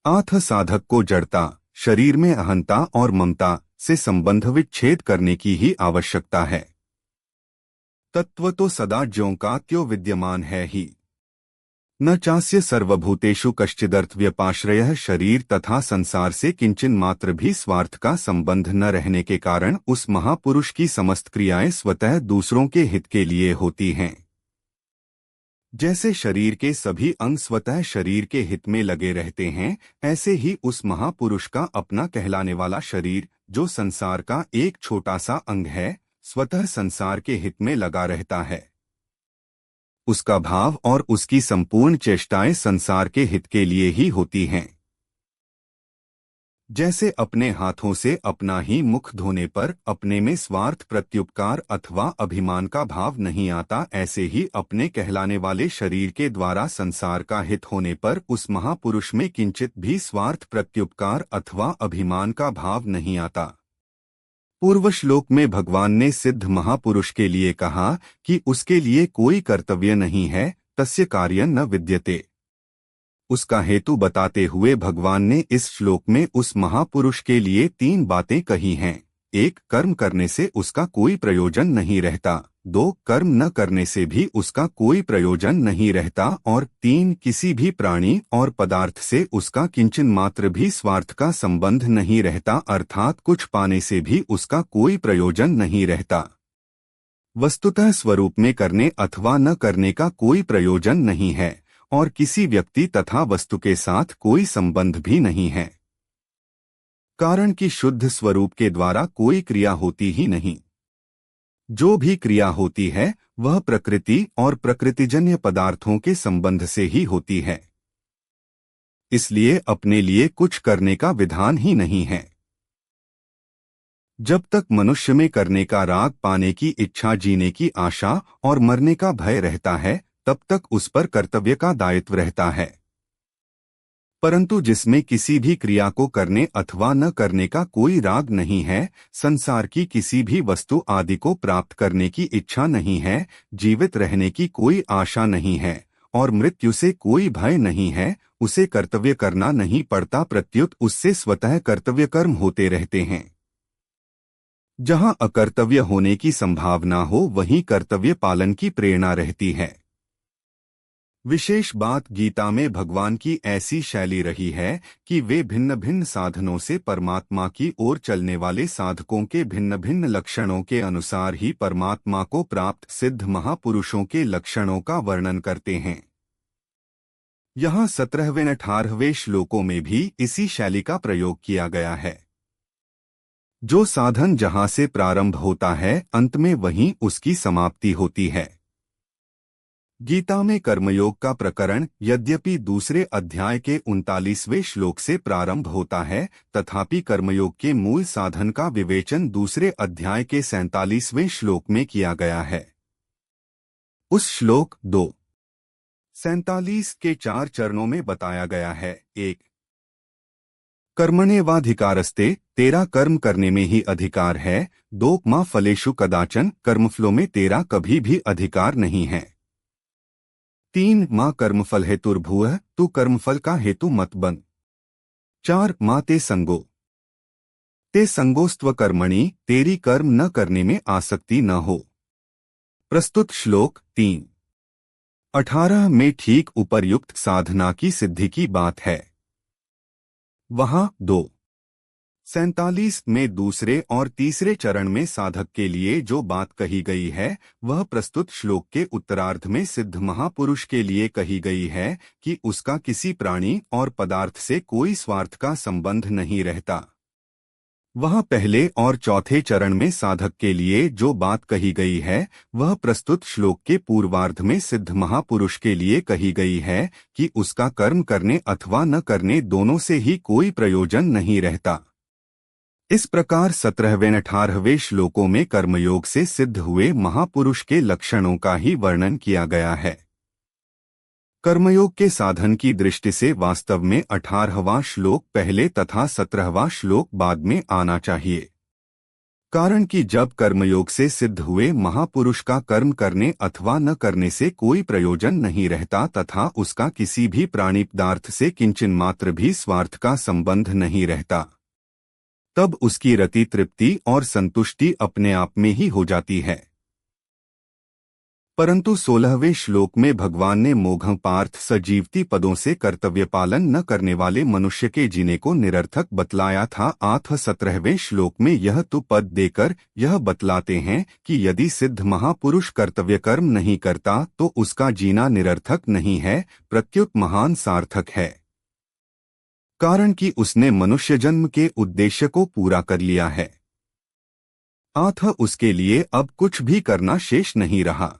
अतः साधक को जड़ता, शरीर में अहंता और ममता से संबंध विच्छेद करने की ही आवश्यकता है। तत्व तो सदा ज्यों का त्यों विद्यमान है ही। न चास्य सर्वभूतेषु कश्चिदर्थव्यपाश्रयः शरीर तथा संसार से किंचन मात्र भी स्वार्थ का संबंध न रहने के कारण उस महापुरुष की समस्त क्रियाएं स्वतः दूसरों के हित के लिए होती हैं। जैसे शरीर के सभी अंग स्वतः शरीर के हित में लगे रहते हैं, ऐसे ही उस महापुरुष का अपना कहलाने वाला शरीर, जो संसार का एक छोटा सा अंग है, स्वतः संसार के हित में लगा रहता है। उसका भाव और उसकी संपूर्ण चेष्टाएं संसार के हित के लिए ही होती हैं। जैसे अपने हाथों से अपना ही मुख धोने पर अपने में स्वार्थ प्रत्युपकार अथवा अभिमान का भाव नहीं आता, ऐसे ही अपने कहलाने वाले शरीर के द्वारा संसार का हित होने पर उस महापुरुष में किंचित भी स्वार्थ प्रत्युपकार अथवा अभिमान का भाव नहीं आता। पूर्व श्लोक में भगवान ने सिद्ध महापुरुष के लिए कहा कि उसके लिए कोई कर्तव्य नहीं है, तस्य कार्यं न विद्यते। उसका हेतु बताते हुए भगवान ने इस श्लोक में उस महापुरुष के लिए 3 बातें कही हैं। 1. कर्म करने से उसका कोई प्रयोजन नहीं रहता। 2. कर्म न करने से भी उसका कोई प्रयोजन नहीं रहता। और 3. किसी भी प्राणी और पदार्थ से उसका किंचन मात्र भी स्वार्थ का संबंध नहीं रहता, अर्थात कुछ पाने से भी उसका कोई प्रयोजन नहीं रहता। वस्तुतः स्वरूप में करने अथवा न करने का कोई प्रयोजन नहीं है और किसी व्यक्ति तथा वस्तु के साथ कोई संबंध भी नहीं है, कारण कि शुद्ध स्वरूप के द्वारा कोई क्रिया होती ही नहीं। जो भी क्रिया होती है वह प्रकृति और प्रकृतिजन्य पदार्थों के संबंध से ही होती है। इसलिए अपने लिए कुछ करने का विधान ही नहीं है। जब तक मनुष्य में करने का राग, पाने की इच्छा, जीने की आशा और मरने का भय रहता है, तब तक उस पर कर्तव्य का दायित्व रहता है। परंतु जिसमें किसी भी क्रिया को करने अथवा न करने का कोई राग नहीं है, संसार की किसी भी वस्तु आदि को प्राप्त करने की इच्छा नहीं है, जीवित रहने की कोई आशा नहीं है और मृत्यु से कोई भय नहीं है, उसे कर्तव्य करना नहीं पड़ता, प्रत्युत उससे स्वतः कर्तव्य कर्म होते रहते हैं। जहां अकर्तव्य होने की संभावना हो वहीं कर्तव्य पालन की प्रेरणा रहती है। विशेष बात गीता में भगवान की ऐसी शैली रही है कि वे भिन्न भिन्न साधनों से परमात्मा की ओर चलने वाले साधकों के भिन्न भिन्न लक्षणों के अनुसार ही परमात्मा को प्राप्त सिद्ध महापुरुषों के लक्षणों का वर्णन करते हैं। यहाँ 17वें-18वें श्लोकों में भी इसी शैली का प्रयोग किया गया है। जो साधन जहाँ से प्रारंभ होता है अंत में वहीं उसकी समाप्ति होती है। गीता में कर्मयोग का प्रकरण यद्यपि दूसरे अध्याय के 39वें श्लोक से प्रारंभ होता है, तथापि कर्मयोग के मूल साधन का विवेचन दूसरे अध्याय के 47वें श्लोक में किया गया है। उस श्लोक 2:47 के 4 चरणों में बताया गया है। 1. कर्मण्येवाधिकारस्ते, तेरा कर्म करने में ही अधिकार है। 2. मा फलेषु कदाचन, कर्मफलों में तेरा कभी भी अधिकार नहीं है। 3. माँ कर्मफल हेतुर्भुवः, तू कर्मफल का हेतु मत बन। 4. माँ ते संगोस्त्व कर्मणि, तेरी कर्म न करने में आसक्ति न हो। प्रस्तुत श्लोक 3:18 में ठीक उपर्युक्त साधना की सिद्धि की बात है। वहां 2:47 में दूसरे और तीसरे चरण में साधक के लिए जो बात कही गई है वह प्रस्तुत श्लोक के उत्तरार्ध में सिद्ध महापुरुष के लिए कही गई है कि उसका किसी प्राणी और पदार्थ से कोई स्वार्थ का संबंध नहीं रहता। वह पहले और चौथे चरण में साधक के लिए जो बात कही गई है वह प्रस्तुत श्लोक के पूर्वार्ध में सिद्ध महापुरुष के लिए कही गई है कि उसका कर्म करने अथवा न करने दोनों से ही कोई प्रयोजन नहीं रहता। इस प्रकार 17वें-18वें श्लोकों में कर्मयोग से सिद्ध हुए महापुरुष के लक्षणों का ही वर्णन किया गया है। कर्मयोग के साधन की दृष्टि से वास्तव में 18वां श्लोक पहले तथा 17वां श्लोक बाद में आना चाहिए, कारण कि जब कर्मयोग से सिद्ध हुए महापुरुष का कर्म करने अथवा न करने से कोई प्रयोजन नहीं रहता तथा उसका किसी भी प्राणी पदार्थ से किंचन मात्र भी स्वार्थ का संबंध नहीं रहता, तब उसकी रति तृप्ति और संतुष्टि अपने आप में ही हो जाती है। परंतु 16वें श्लोक में भगवान ने मोघ पार्थ सजीवती पदों से कर्तव्य पालन न करने वाले मनुष्य के जीने को निरर्थक बतलाया था। 17वें श्लोक में यह तो पद देकर यह बतलाते हैं कि यदि सिद्ध महापुरुष कर्तव्य कर्म नहीं करता तो उसका जीना निरर्थक नहीं है, प्रत्युत महान सार्थक है, कारण कि उसने मनुष्य जन्म के उद्देश्य को पूरा कर लिया है। उसके लिए अब कुछ भी करना शेष नहीं रहा।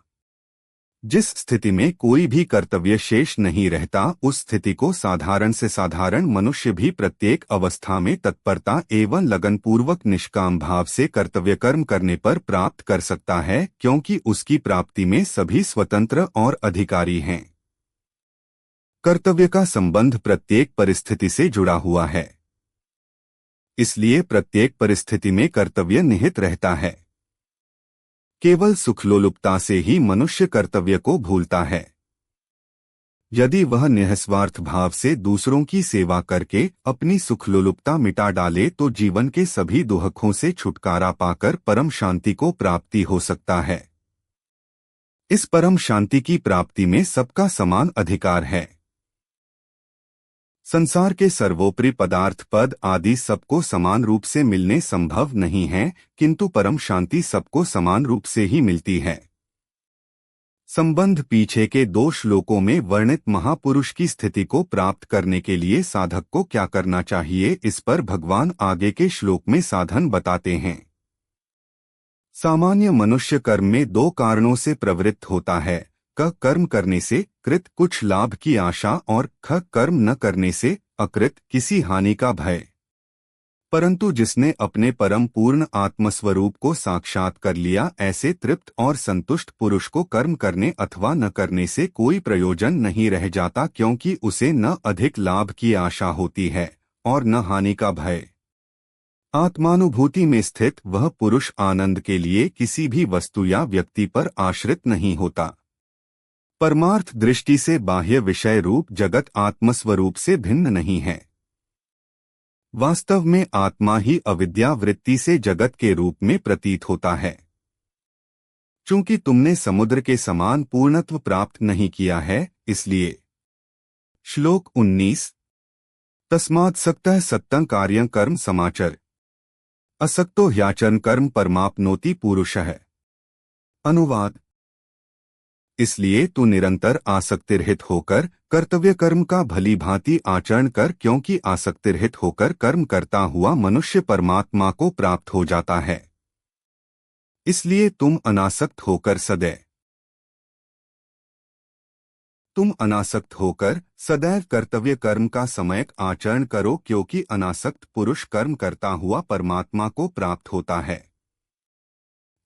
जिस स्थिति में कोई भी कर्तव्य शेष नहीं रहता उस स्थिति को साधारण से साधारण मनुष्य भी प्रत्येक अवस्था में तत्परता एवं लगनपूर्वक निष्काम भाव से कर्तव्य कर्म करने पर प्राप्त कर सकता है, क्योंकि उसकी प्राप्ति में सभी स्वतंत्र और अधिकारी हैं। कर्तव्य का संबंध प्रत्येक परिस्थिति से जुड़ा हुआ है, इसलिए प्रत्येक परिस्थिति में कर्तव्य निहित रहता है। केवल सुखलोलुपता से ही मनुष्य कर्तव्य को भूलता है। यदि वह निस्वार्थ भाव से दूसरों की सेवा करके अपनी सुखलोलुपता मिटा डाले तो जीवन के सभी दुखों से छुटकारा पाकर परम शांति को प्राप्ति हो सकता है। इस परम शांति की प्राप्ति में सबका समान अधिकार है। संसार के सर्वोपरि पदार्थ पद आदि सबको समान रूप से मिलने संभव नहीं है, किंतु परम शांति सबको समान रूप से ही मिलती है। संबंध पीछे के 2 श्लोकों में वर्णित महापुरुष की स्थिति को प्राप्त करने के लिए साधक को क्या करना चाहिए, इस पर भगवान आगे के श्लोक में साधन बताते हैं। सामान्य मनुष्य कर्म में 2 कारणों से प्रवृत्त होता है, क कर्म करने से कृत कुछ लाभ की आशा और ख कर्म न करने से अकृत किसी हानि का भय। परंतु जिसने अपने परम पूर्ण आत्मस्वरूप को साक्षात कर लिया, ऐसे तृप्त और संतुष्ट पुरुष को कर्म करने अथवा न करने से कोई प्रयोजन नहीं रह जाता, क्योंकि उसे न अधिक लाभ की आशा होती है और न हानि का भय। आत्मानुभूति में स्थित वह पुरुष आनंद के लिए किसी भी वस्तु या व्यक्ति पर आश्रित नहीं होता। परमार्थ दृष्टि से बाह्य विषय रूप जगत आत्मस्वरूप से भिन्न नहीं है। वास्तव में आत्मा ही अविद्या वृत्ति से जगत के रूप में प्रतीत होता है। चूंकि तुमने समुद्र के समान पूर्णत्व प्राप्त नहीं किया है, इसलिए। श्लोक 19। तस्मात् सक्तः सत्तं कार्यं कर्म समाचर असक्तो ह्याचरन् कर्म परमाप्नोति पुरुषः। अनुवाद। इसलिए तू निरंतर आसक्तिरहित होकर कर्तव्य कर्म का भली भांति आचरण कर, क्योंकि आसक्तिरहित होकर कर्म करता हुआ मनुष्य परमात्मा को प्राप्त हो जाता है। इसलिए तुम अनासक्त होकर सदैव कर्तव्य कर्म का सम्यक आचरण करो, क्योंकि अनासक्त पुरुष कर्म करता हुआ परमात्मा को प्राप्त होता है।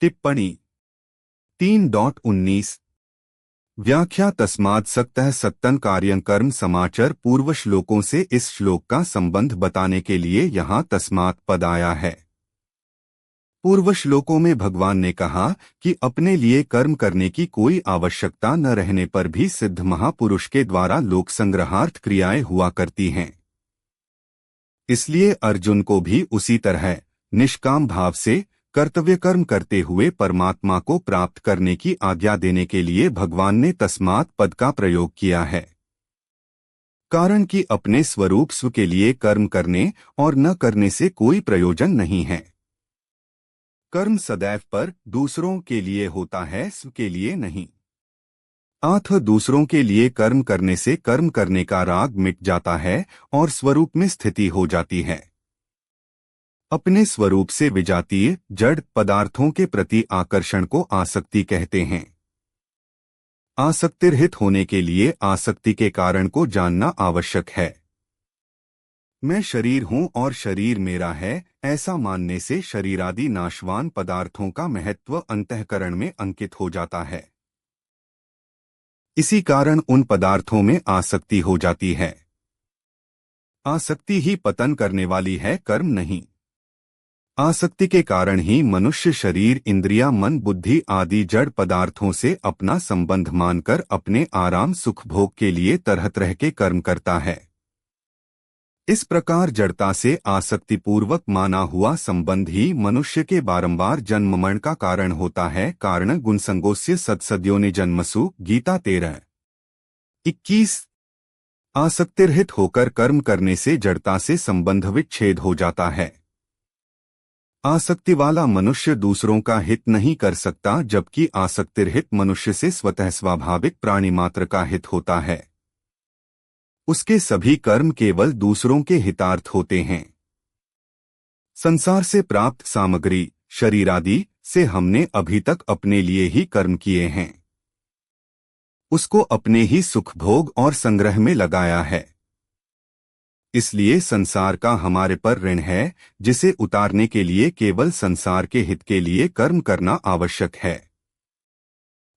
टिप्पणी 3.19 व्याख्या। तस्मात् सक्तः सत्तं कार्यं कर्म समाचर पूर्व श्लोकों से इस श्लोक का संबंध बताने के लिए यहाँ तस्मात् पद आया है। पूर्व श्लोकों में भगवान ने कहा कि अपने लिए कर्म करने की कोई आवश्यकता न रहने पर भी सिद्ध महापुरुष के द्वारा लोक संग्रहार्थ क्रियाएं हुआ करती हैं। इसलिए अर्जुन को भी उसी तरह निष्काम भाव से कर्तव्य कर्म करते हुए परमात्मा को प्राप्त करने की आज्ञा देने के लिए भगवान ने तस्मात् पद का प्रयोग किया है। कारण कि अपने स्वरूप स्व के लिए कर्म करने और न करने से कोई प्रयोजन नहीं है। कर्म सदैव पर दूसरों के लिए होता है, स्व के लिए नहीं। अतः दूसरों के लिए कर्म करने से कर्म करने का राग मिट जाता है और स्वरूप में स्थिति हो जाती है। अपने स्वरूप से विजातीय जड़ पदार्थों के प्रति आकर्षण को आसक्ति कहते हैं। आसक्तिरहित होने के लिए आसक्ति के कारण को जानना आवश्यक है। मैं शरीर हूँ और शरीर मेरा है, ऐसा मानने से शरीरादि नाशवान पदार्थों का महत्व अंतःकरण में अंकित हो जाता है। इसी कारण उन पदार्थों में आसक्ति हो जाती है। आसक्ति ही पतन करने वाली है, कर्म नहीं। आसक्ति के कारण ही मनुष्य शरीर, इंद्रिया, मन, बुद्धि आदि जड़ पदार्थों से अपना संबंध मानकर अपने आराम सुख भोग के लिए तरह तरह के कर्म करता है। इस प्रकार जड़ता से आसक्तिपूर्वक माना हुआ संबंध ही मनुष्य के बारंबार जन्म मरण का कारण होता है। कारण गुणसंगोस्य सत्सद्योनि जन्मसु। गीता 13:21। आसक्तिरहित होकर कर्म करने से जड़ता से संबंध विच्छेद हो जाता है। आसक्ति वाला मनुष्य दूसरों का हित नहीं कर सकता, जबकि आसक्तिरहित मनुष्य से स्वतः स्वाभाविक प्राणी मात्र का हित होता है। उसके सभी कर्म केवल दूसरों के हितार्थ होते हैं। संसार से प्राप्त सामग्री शरीर आदि से हमने अभी तक अपने लिए ही कर्म किए हैं। उसको अपने ही सुख भोग और संग्रह में लगाया है। इसलिए संसार का हमारे पर ऋण है, जिसे उतारने के लिए केवल संसार के हित के लिए कर्म करना आवश्यक है।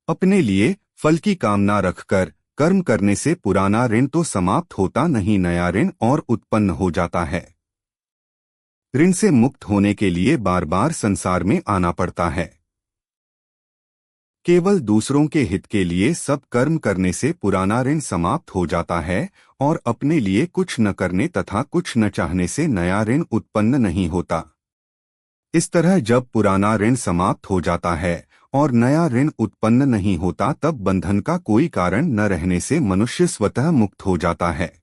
अपने लिए फल की कामना रखकर कर्म करने से पुराना ऋण तो समाप्त होता नहीं, नया ऋण और उत्पन्न हो जाता है। ऋण से मुक्त होने के लिए बार बार संसार में आना पड़ता है। केवल दूसरों के हित के लिए सब कर्म करने से पुराना ऋण समाप्त हो जाता है और अपने लिए कुछ न करने तथा कुछ न चाहने से नया ऋण उत्पन्न नहीं होता। इस तरह जब पुराना ऋण समाप्त हो जाता है और नया ऋण उत्पन्न नहीं होता, तब बंधन का कोई कारण न रहने से मनुष्य स्वतः मुक्त हो जाता है।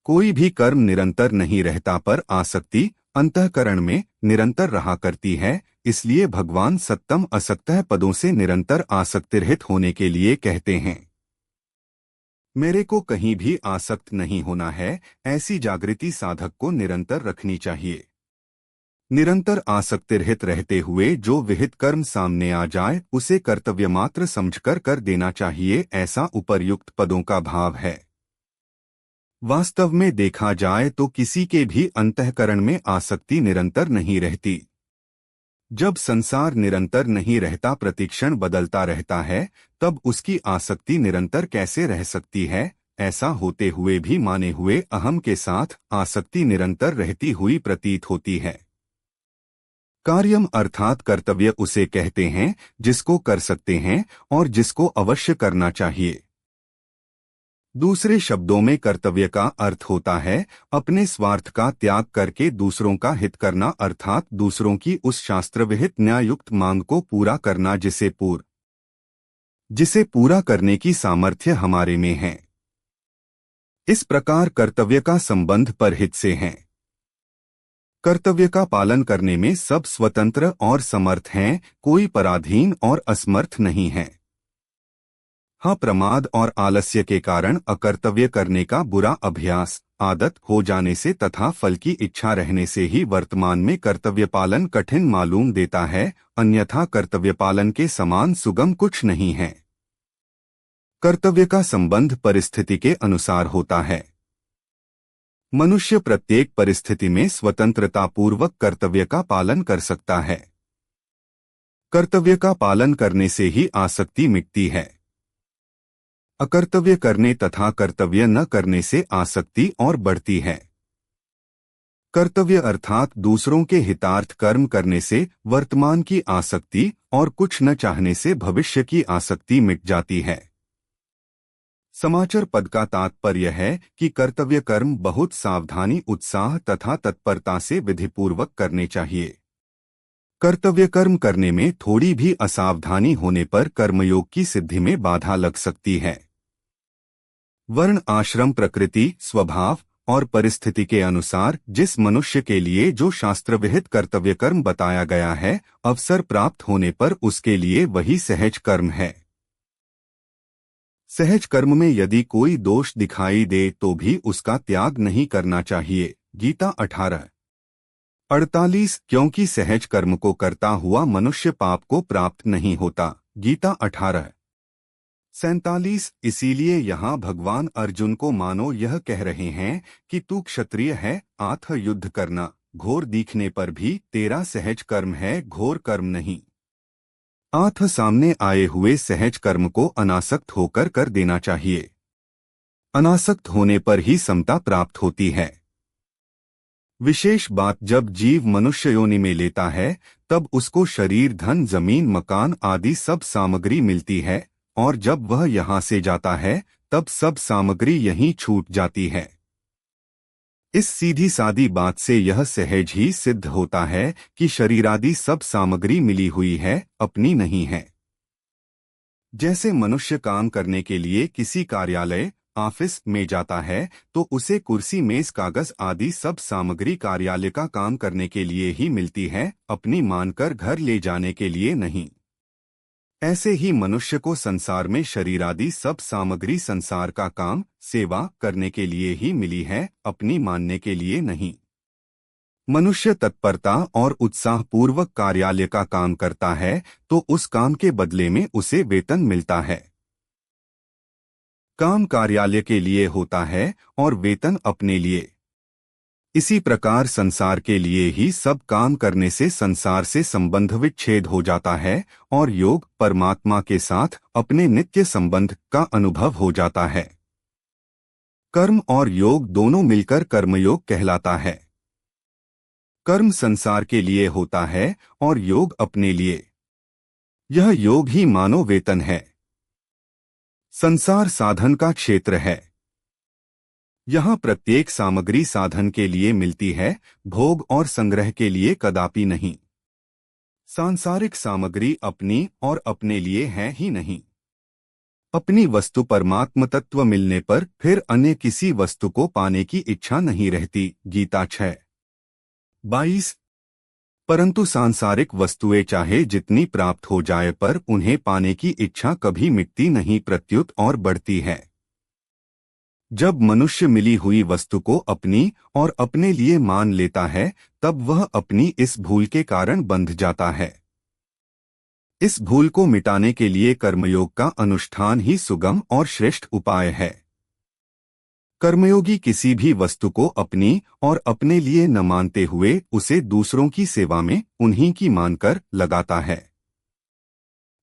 कोई भी कर्म निरंतर नहीं रहता, पर आसक्ति अंतःकरण में निरंतर रहा करती है। इसलिए भगवान सत्तम असक्तः पदों से निरंतर आसक्तिरहित होने के लिए कहते हैं। मेरे को कहीं भी आसक्त नहीं होना है, ऐसी जागृति साधक को निरंतर रखनी चाहिए। निरंतर आसक्तिरहित रहते हुए जो विहित कर्म सामने आ जाए उसे कर्तव्य मात्र समझकर कर देना चाहिए, ऐसा उपर्युक्त पदों का भाव है। वास्तव में देखा जाए तो किसी के भी अंतःकरण में आसक्ति निरंतर नहीं रहती। जब संसार निरंतर नहीं रहता, प्रतिक्षण बदलता रहता है, तब उसकी आसक्ति निरंतर कैसे रह सकती है? ऐसा होते हुए भी माने हुए अहम के साथ आसक्ति निरंतर रहती हुई प्रतीत होती है। कार्यम अर्थात कर्तव्य उसे कहते हैं जिसको कर सकते हैं और जिसको अवश्य करना चाहिए। दूसरे शब्दों में कर्तव्य का अर्थ होता है अपने स्वार्थ का त्याग करके दूसरों का हित करना, अर्थात दूसरों की उस शास्त्र विहित न्यायुक्त मांग को पूरा करना जिसे पूरा करने की सामर्थ्य हमारे में है। इस प्रकार कर्तव्य का संबंध परहित से है। कर्तव्य का पालन करने में सब स्वतंत्र और समर्थ हैं, कोई पराधीन और असमर्थ नहीं है। हाँ, प्रमाद और आलस्य के कारण अकर्तव्य करने का बुरा अभ्यास, आदत हो जाने से तथा फल की इच्छा रहने से ही वर्तमान में कर्तव्य पालन कठिन मालूम देता है, अन्यथा कर्तव्य पालन के समान सुगम कुछ नहीं है। कर्तव्य का संबंध परिस्थिति के अनुसार होता है। मनुष्य प्रत्येक परिस्थिति में स्वतंत्रतापूर्वक कर्तव्य का पालन कर सकता है। कर्तव्य का पालन करने से ही आसक्ति मिटती है। अकर्तव्य करने तथा कर्तव्य न करने से आसक्ति और बढ़ती है। कर्तव्य अर्थात दूसरों के हितार्थ कर्म करने से वर्तमान की आसक्ति और कुछ न चाहने से भविष्य की आसक्ति मिट जाती है। समाचार पद का तात्पर्य है कि कर्तव्य कर्म बहुत सावधानी, उत्साह तथा तत्परता से विधिपूर्वक करने चाहिए। कर्तव्य कर्म करने में थोड़ी भी असावधानी होने पर कर्मयोग की सिद्धि में बाधा लग सकती है। वर्ण, आश्रम, प्रकृति, स्वभाव और परिस्थिति के अनुसार जिस मनुष्य के लिए जो शास्त्र विहित कर्तव्य कर्म बताया गया है, अवसर प्राप्त होने पर उसके लिए वही सहज कर्म है। सहज कर्म में यदि कोई दोष दिखाई दे तो भी उसका त्याग नहीं करना चाहिए। गीता 18:48। क्योंकि सहज कर्म को करता हुआ मनुष्य पाप को प्राप्त नहीं होता। गीता 18:47। इसीलिए यहाँ भगवान अर्जुन को मानो यह कह रहे हैं कि तू क्षत्रिय है, आत्थ युद्ध करना। घोर दिखने पर भी तेरा सहज कर्म है, घोर कर्म नहीं। आत्थ सामने आए हुए सहज कर्म को अनासक्त होकर कर देना चाहिए। अनासक्त होने पर ही समता प्राप्त होती है। विशेष बात, जब जीव मनुष्य योनि में लेता है तब उसको शरीर, धन, जमीन, मकान आदि सब सामग्री मिलती है, और जब वह यहाँ से जाता है तब सब सामग्री यहीं छूट जाती है। इस सीधी सादी बात से यह सहज ही सिद्ध होता है कि शरीरादि सब सामग्री मिली हुई है, अपनी नहीं है। जैसे मनुष्य काम करने के लिए किसी कार्यालय, ऑफिस में जाता है तो उसे कुर्सी, मेज, कागज आदि सब सामग्री कार्यालय का काम करने के लिए ही मिलती है, अपनी मानकर घर ले जाने के लिए नहीं। ऐसे ही मनुष्य को संसार में शरीरादि सब सामग्री संसार का काम, सेवा करने के लिए ही मिली है, अपनी मानने के लिए नहीं। मनुष्य तत्परता और उत्साहपूर्वक कार्यालय का काम करता है तो उस काम के बदले में उसे वेतन मिलता है। काम कार्यालय के लिए होता है और वेतन अपने लिए। इसी प्रकार संसार के लिए ही सब काम करने से संसार से संबंध विच्छेद हो जाता है और योग परमात्मा के साथ अपने नित्य संबंध का अनुभव हो जाता है। कर्म और योग दोनों मिलकर कर्मयोग कहलाता है। कर्म संसार के लिए होता है और योग अपने लिए। यह योग ही मानो वेतन है। संसार साधन का क्षेत्र है। यहाँ प्रत्येक सामग्री साधन के लिए मिलती है, भोग और संग्रह के लिए कदापि नहीं। सांसारिक सामग्री अपनी और अपने लिए है ही नहीं। अपनी वस्तु परमात्म तत्व मिलने पर फिर अन्य किसी वस्तु को पाने की इच्छा नहीं रहती। गीता 6:22। परंतु सांसारिक वस्तुएं चाहे जितनी प्राप्त हो जाए पर उन्हें पाने की इच्छा कभी मिटती नहीं, प्रत्युत और बढ़ती है। जब मनुष्य मिली हुई वस्तु को अपनी और अपने लिए मान लेता है तब वह अपनी इस भूल के कारण बंध जाता है। इस भूल को मिटाने के लिए कर्मयोग का अनुष्ठान ही सुगम और श्रेष्ठ उपाय है। कर्मयोगी किसी भी वस्तु को अपनी और अपने लिए न मानते हुए उसे दूसरों की सेवा में उन्हीं की मानकर लगाता है।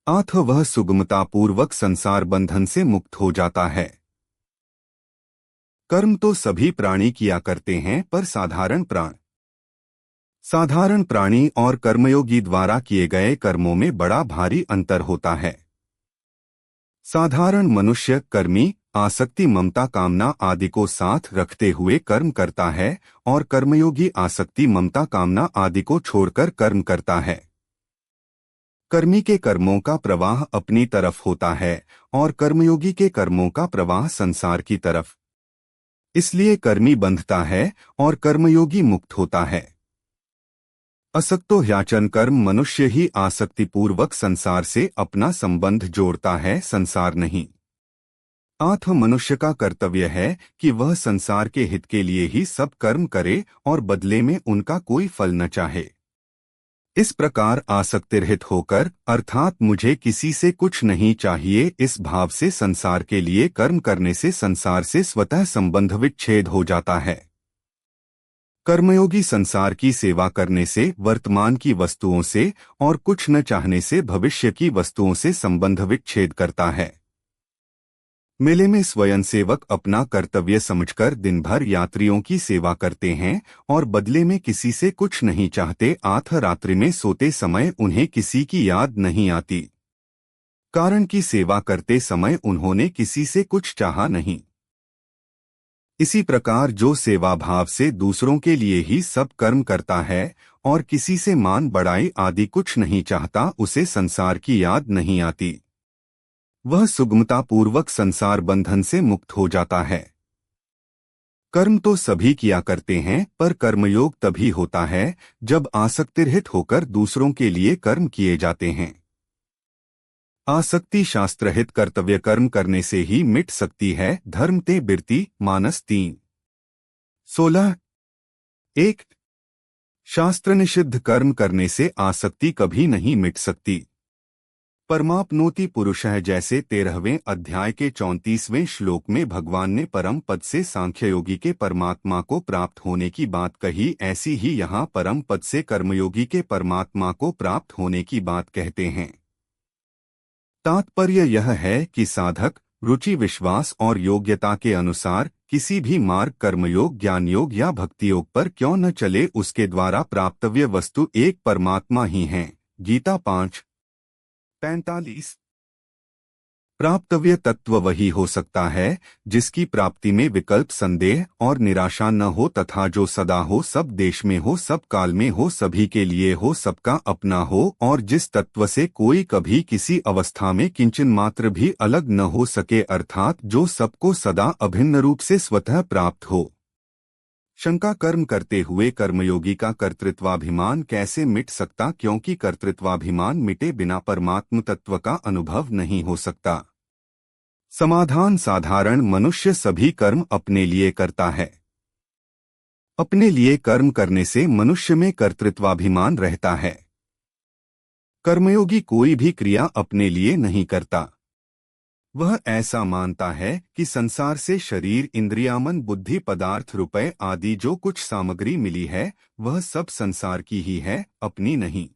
अतः वह सुगमतापूर्वक संसार बंधन से मुक्त हो जाता है। कर्म तो सभी प्राणी किया करते हैं, पर साधारण प्राणी और कर्मयोगी द्वारा किए गए कर्मों में बड़ा भारी अंतर होता है। साधारण मनुष्य कर्मी आसक्ति ममता कामना आदि को साथ रखते हुए कर्म करता है और कर्मयोगी आसक्ति ममता कामना आदि को छोड़कर कर्म करता है। कर्मी के कर्मों का प्रवाह अपनी तरफ होता है और कर्मयोगी के कर्मों का प्रवाह संसार की तरफ। इसलिए कर्मी बंधता है और कर्मयोगी मुक्त होता है। असक्तो ह्याचन कर्म मनुष्य ही आसक्तिपूर्वक संसार से अपना संबंध जोड़ता है, संसार नहीं। आत्म मनुष्य का कर्तव्य है कि वह संसार के हित के लिए ही सब कर्म करे और बदले में उनका कोई फल न चाहे। इस प्रकार आसक्तिरहित होकर अर्थात मुझे किसी से कुछ नहीं चाहिए इस भाव से संसार के लिए कर्म करने से संसार से स्वतः संबंध विच्छेद हो जाता है। कर्मयोगी संसार की सेवा करने से वर्तमान की वस्तुओं से और कुछ न चाहने से भविष्य की वस्तुओं से संबंध विच्छेद करता है। मेले में स्वयंसेवक अपना कर्तव्य समझकर दिन भर यात्रियों की सेवा करते हैं और बदले में किसी से कुछ नहीं चाहते। रात्रि में सोते समय उन्हें किसी की याद नहीं आती, कारण कि सेवा करते समय उन्होंने किसी से कुछ चाहा नहीं। इसी प्रकार जो सेवा भाव से दूसरों के लिए ही सब कर्म करता है और किसी से मान बढ़ाई आदि कुछ नहीं चाहता, उसे संसार की याद नहीं आती। वह सुगमतापूर्वक संसार बंधन से मुक्त हो जाता है। कर्म तो सभी किया करते हैं, पर कर्मयोग तभी होता है जब आसक्तिरहित होकर दूसरों के लिए कर्म किए जाते हैं। आसक्ति शास्त्रहित कर्तव्य कर्म करने से ही मिट सकती है। धर्म ते बिरती मानस 3:16। 1. शास्त्र निषिद्ध कर्म करने से आसक्ति कभी नहीं मिट सकती। परमाप्नोति पुरुषः जैसे 13वें अध्याय के 34वें श्लोक में भगवान ने परम पद से सांख्ययोगी के परमात्मा को प्राप्त होने की बात कही, ऐसी ही यहाँ परम पद से कर्मयोगी के परमात्मा को प्राप्त होने की बात कहते हैं। तात्पर्य यह है कि साधक रुचि विश्वास और योग्यता के अनुसार किसी भी मार्ग कर्मयोग ज्ञानयोग या भक्तियोग पर क्यों न चले, उसके द्वारा प्राप्तव्य वस्तु एक परमात्मा ही है। गीता 5:45। प्राप्तव्य तत्व वही हो सकता है जिसकी प्राप्ति में विकल्प संदेह और निराशा न हो तथा जो सदा हो, सब देश में हो, सब काल में हो, सभी के लिए हो, सबका अपना हो और जिस तत्व से कोई कभी किसी अवस्था में किंचन मात्र भी अलग न हो सके, अर्थात जो सबको सदा अभिन्न रूप से स्वतः प्राप्त हो। शंका कर्म करते हुए कर्मयोगी का कर्तृत्वाभिमान कैसे मिट सकता, क्योंकि कर्तृत्वाभिमान मिटे बिना परमात्म तत्व का अनुभव नहीं हो सकता। समाधान साधारण मनुष्य सभी कर्म अपने लिए करता है। अपने लिए कर्म करने से मनुष्य में कर्तृत्वाभिमान रहता है। कर्मयोगी कोई भी क्रिया अपने लिए नहीं करता। वह ऐसा मानता है कि संसार से शरीर इंद्रिया मन बुद्धि पदार्थ रुपए आदि जो कुछ सामग्री मिली है वह सब संसार की ही है, अपनी नहीं।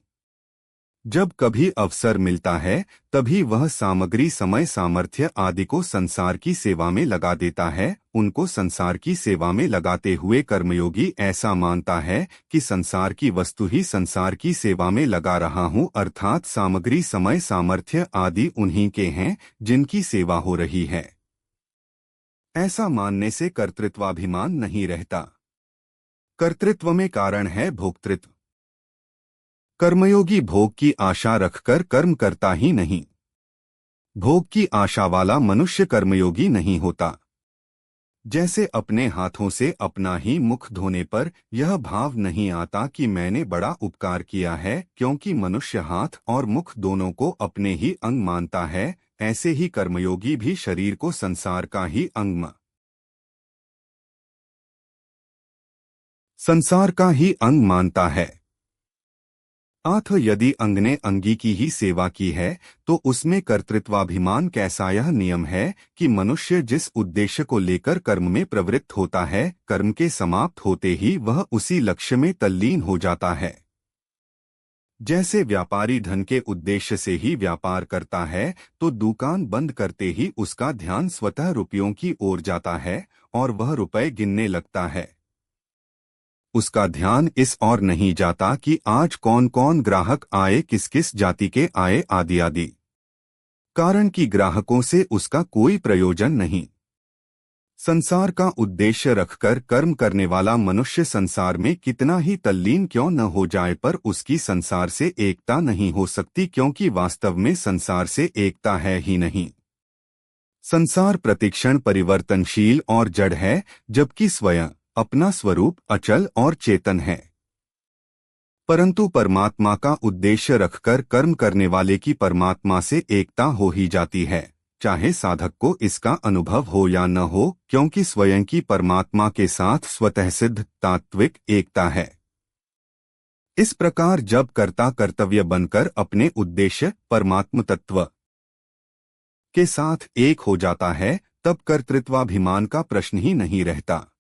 जब कभी अवसर मिलता है तभी वह सामग्री समय सामर्थ्य आदि को संसार की सेवा में लगा देता है। उनको संसार की सेवा में लगाते हुए कर्मयोगी ऐसा मानता है कि संसार की वस्तु ही संसार की सेवा में लगा रहा हूँ, अर्थात सामग्री समय सामर्थ्य आदि उन्हीं के हैं जिनकी सेवा हो रही है। ऐसा मानने से कर्तृत्वाभिमान नहीं रहता। कर्तृत्व में कारण है भोक्तृत्व। कर्मयोगी भोग की आशा रखकर कर्म करता ही नहीं। भोग की आशा वाला मनुष्य कर्मयोगी नहीं होता। जैसे अपने हाथों से अपना ही मुख धोने पर यह भाव नहीं आता कि मैंने बड़ा उपकार किया है, क्योंकि मनुष्य हाथ और मुख दोनों को अपने ही अंग मानता है, ऐसे ही कर्मयोगी भी शरीर को संसार का ही अंग मानता है। यदि अंग ने अंगी की ही सेवा की है तो उसमें कर्तृत्वाभिमान कैसा। यह नियम है कि मनुष्य जिस उद्देश्य को लेकर कर्म में प्रवृत्त होता है, कर्म के समाप्त होते ही वह उसी लक्ष्य में तल्लीन हो जाता है। जैसे व्यापारी धन के उद्देश्य से ही व्यापार करता है तो दुकान बंद करते ही उसका ध्यान स्वतः रुपयों की ओर जाता है और वह रुपए गिनने लगता है। उसका ध्यान इस और नहीं जाता कि आज कौन कौन ग्राहक आए, किस किस जाति के आए आदि आदि, कारण कि ग्राहकों से उसका कोई प्रयोजन नहीं। संसार का उद्देश्य रखकर कर्म करने वाला मनुष्य संसार में कितना ही तल्लीन क्यों न हो जाए पर उसकी संसार से एकता नहीं हो सकती, क्योंकि वास्तव में संसार से एकता है ही नहीं। संसार प्रतिक्षण परिवर्तनशील और जड़ है, जबकि स्वयं अपना स्वरूप अचल और चेतन है। परंतु परमात्मा का उद्देश्य रखकर कर्म करने वाले की परमात्मा से एकता हो ही जाती है, चाहे साधक को इसका अनुभव हो या न हो, क्योंकि स्वयं की परमात्मा के साथ स्वतः सिद्ध तात्विक एकता है। इस प्रकार जब कर्ता कर्तव्य बनकर अपने उद्देश्य परमात्म तत्व के साथ एक हो जाता है, तब कर्तृत्वाभिमान का प्रश्न ही नहीं रहता।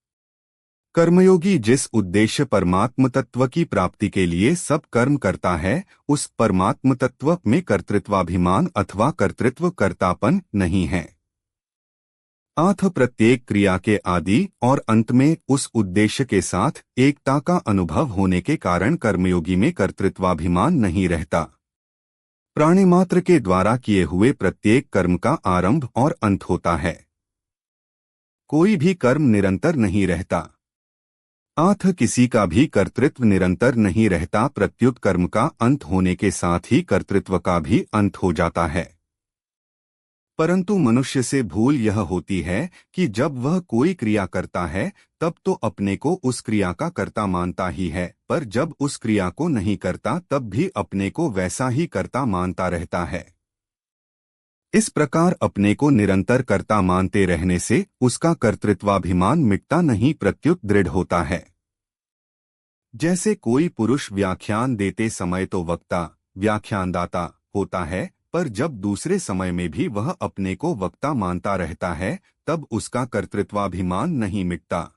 कर्मयोगी जिस उद्देश्य परमात्म तत्व की प्राप्ति के लिए सब कर्म करता है, उस परमात्म तत्व में कर्तृत्वाभिमान अथवा कर्तृत्व कर्तापन नहीं है। अतः प्रत्येक क्रिया के आदि और अंत में उस उद्देश्य के साथ एकता का अनुभव होने के कारण कर्मयोगी में कर्तृत्वाभिमान नहीं रहता। प्राणी मात्र के द्वारा किए हुए प्रत्येक कर्म का आरंभ और अंत होता है। कोई भी कर्म निरंतर नहीं रहता। अतः किसी का भी कर्तृत्व निरंतर नहीं रहता, प्रत्युत कर्म का अंत होने के साथ ही कर्तृत्व का भी अंत हो जाता है। परंतु मनुष्य से भूल यह होती है कि जब वह कोई क्रिया करता है तब तो अपने को उस क्रिया का कर्ता मानता ही है, पर जब उस क्रिया को नहीं करता तब भी अपने को वैसा ही कर्ता मानता रहता है। इस प्रकार अपने को निरंतर कर्ता मानते रहने से उसका कर्तृत्वाभिमान मिटता नहीं, प्रत्युत दृढ़ होता है। जैसे कोई पुरुष व्याख्यान देते समय तो वक्ता व्याख्यानदाता होता है, पर जब दूसरे समय में भी वह अपने को वक्ता मानता रहता है, तब उसका कर्तृत्वाभिमान नहीं मिटता।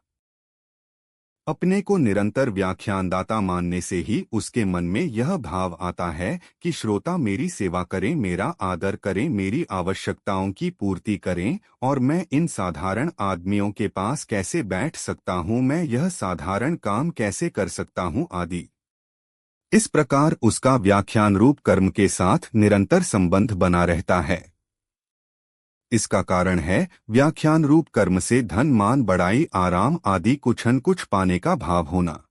अपने को निरंतर व्याख्यानदाता मानने से ही उसके मन में यह भाव आता है कि श्रोता मेरी सेवा करें, मेरा आदर करें, मेरी आवश्यकताओं की पूर्ति करें, और मैं इन साधारण आदमियों के पास कैसे बैठ सकता हूँ, मैं यह साधारण काम कैसे कर सकता हूँ आदि। इस प्रकार उसका व्याख्यान रूप कर्म के साथ निरंतर संबंध बना रहता है। इसका कारण है व्याख्यान रूप कर्म से धन मान बड़ाई आराम आदि कुछ न कुछ पाने का भाव होना।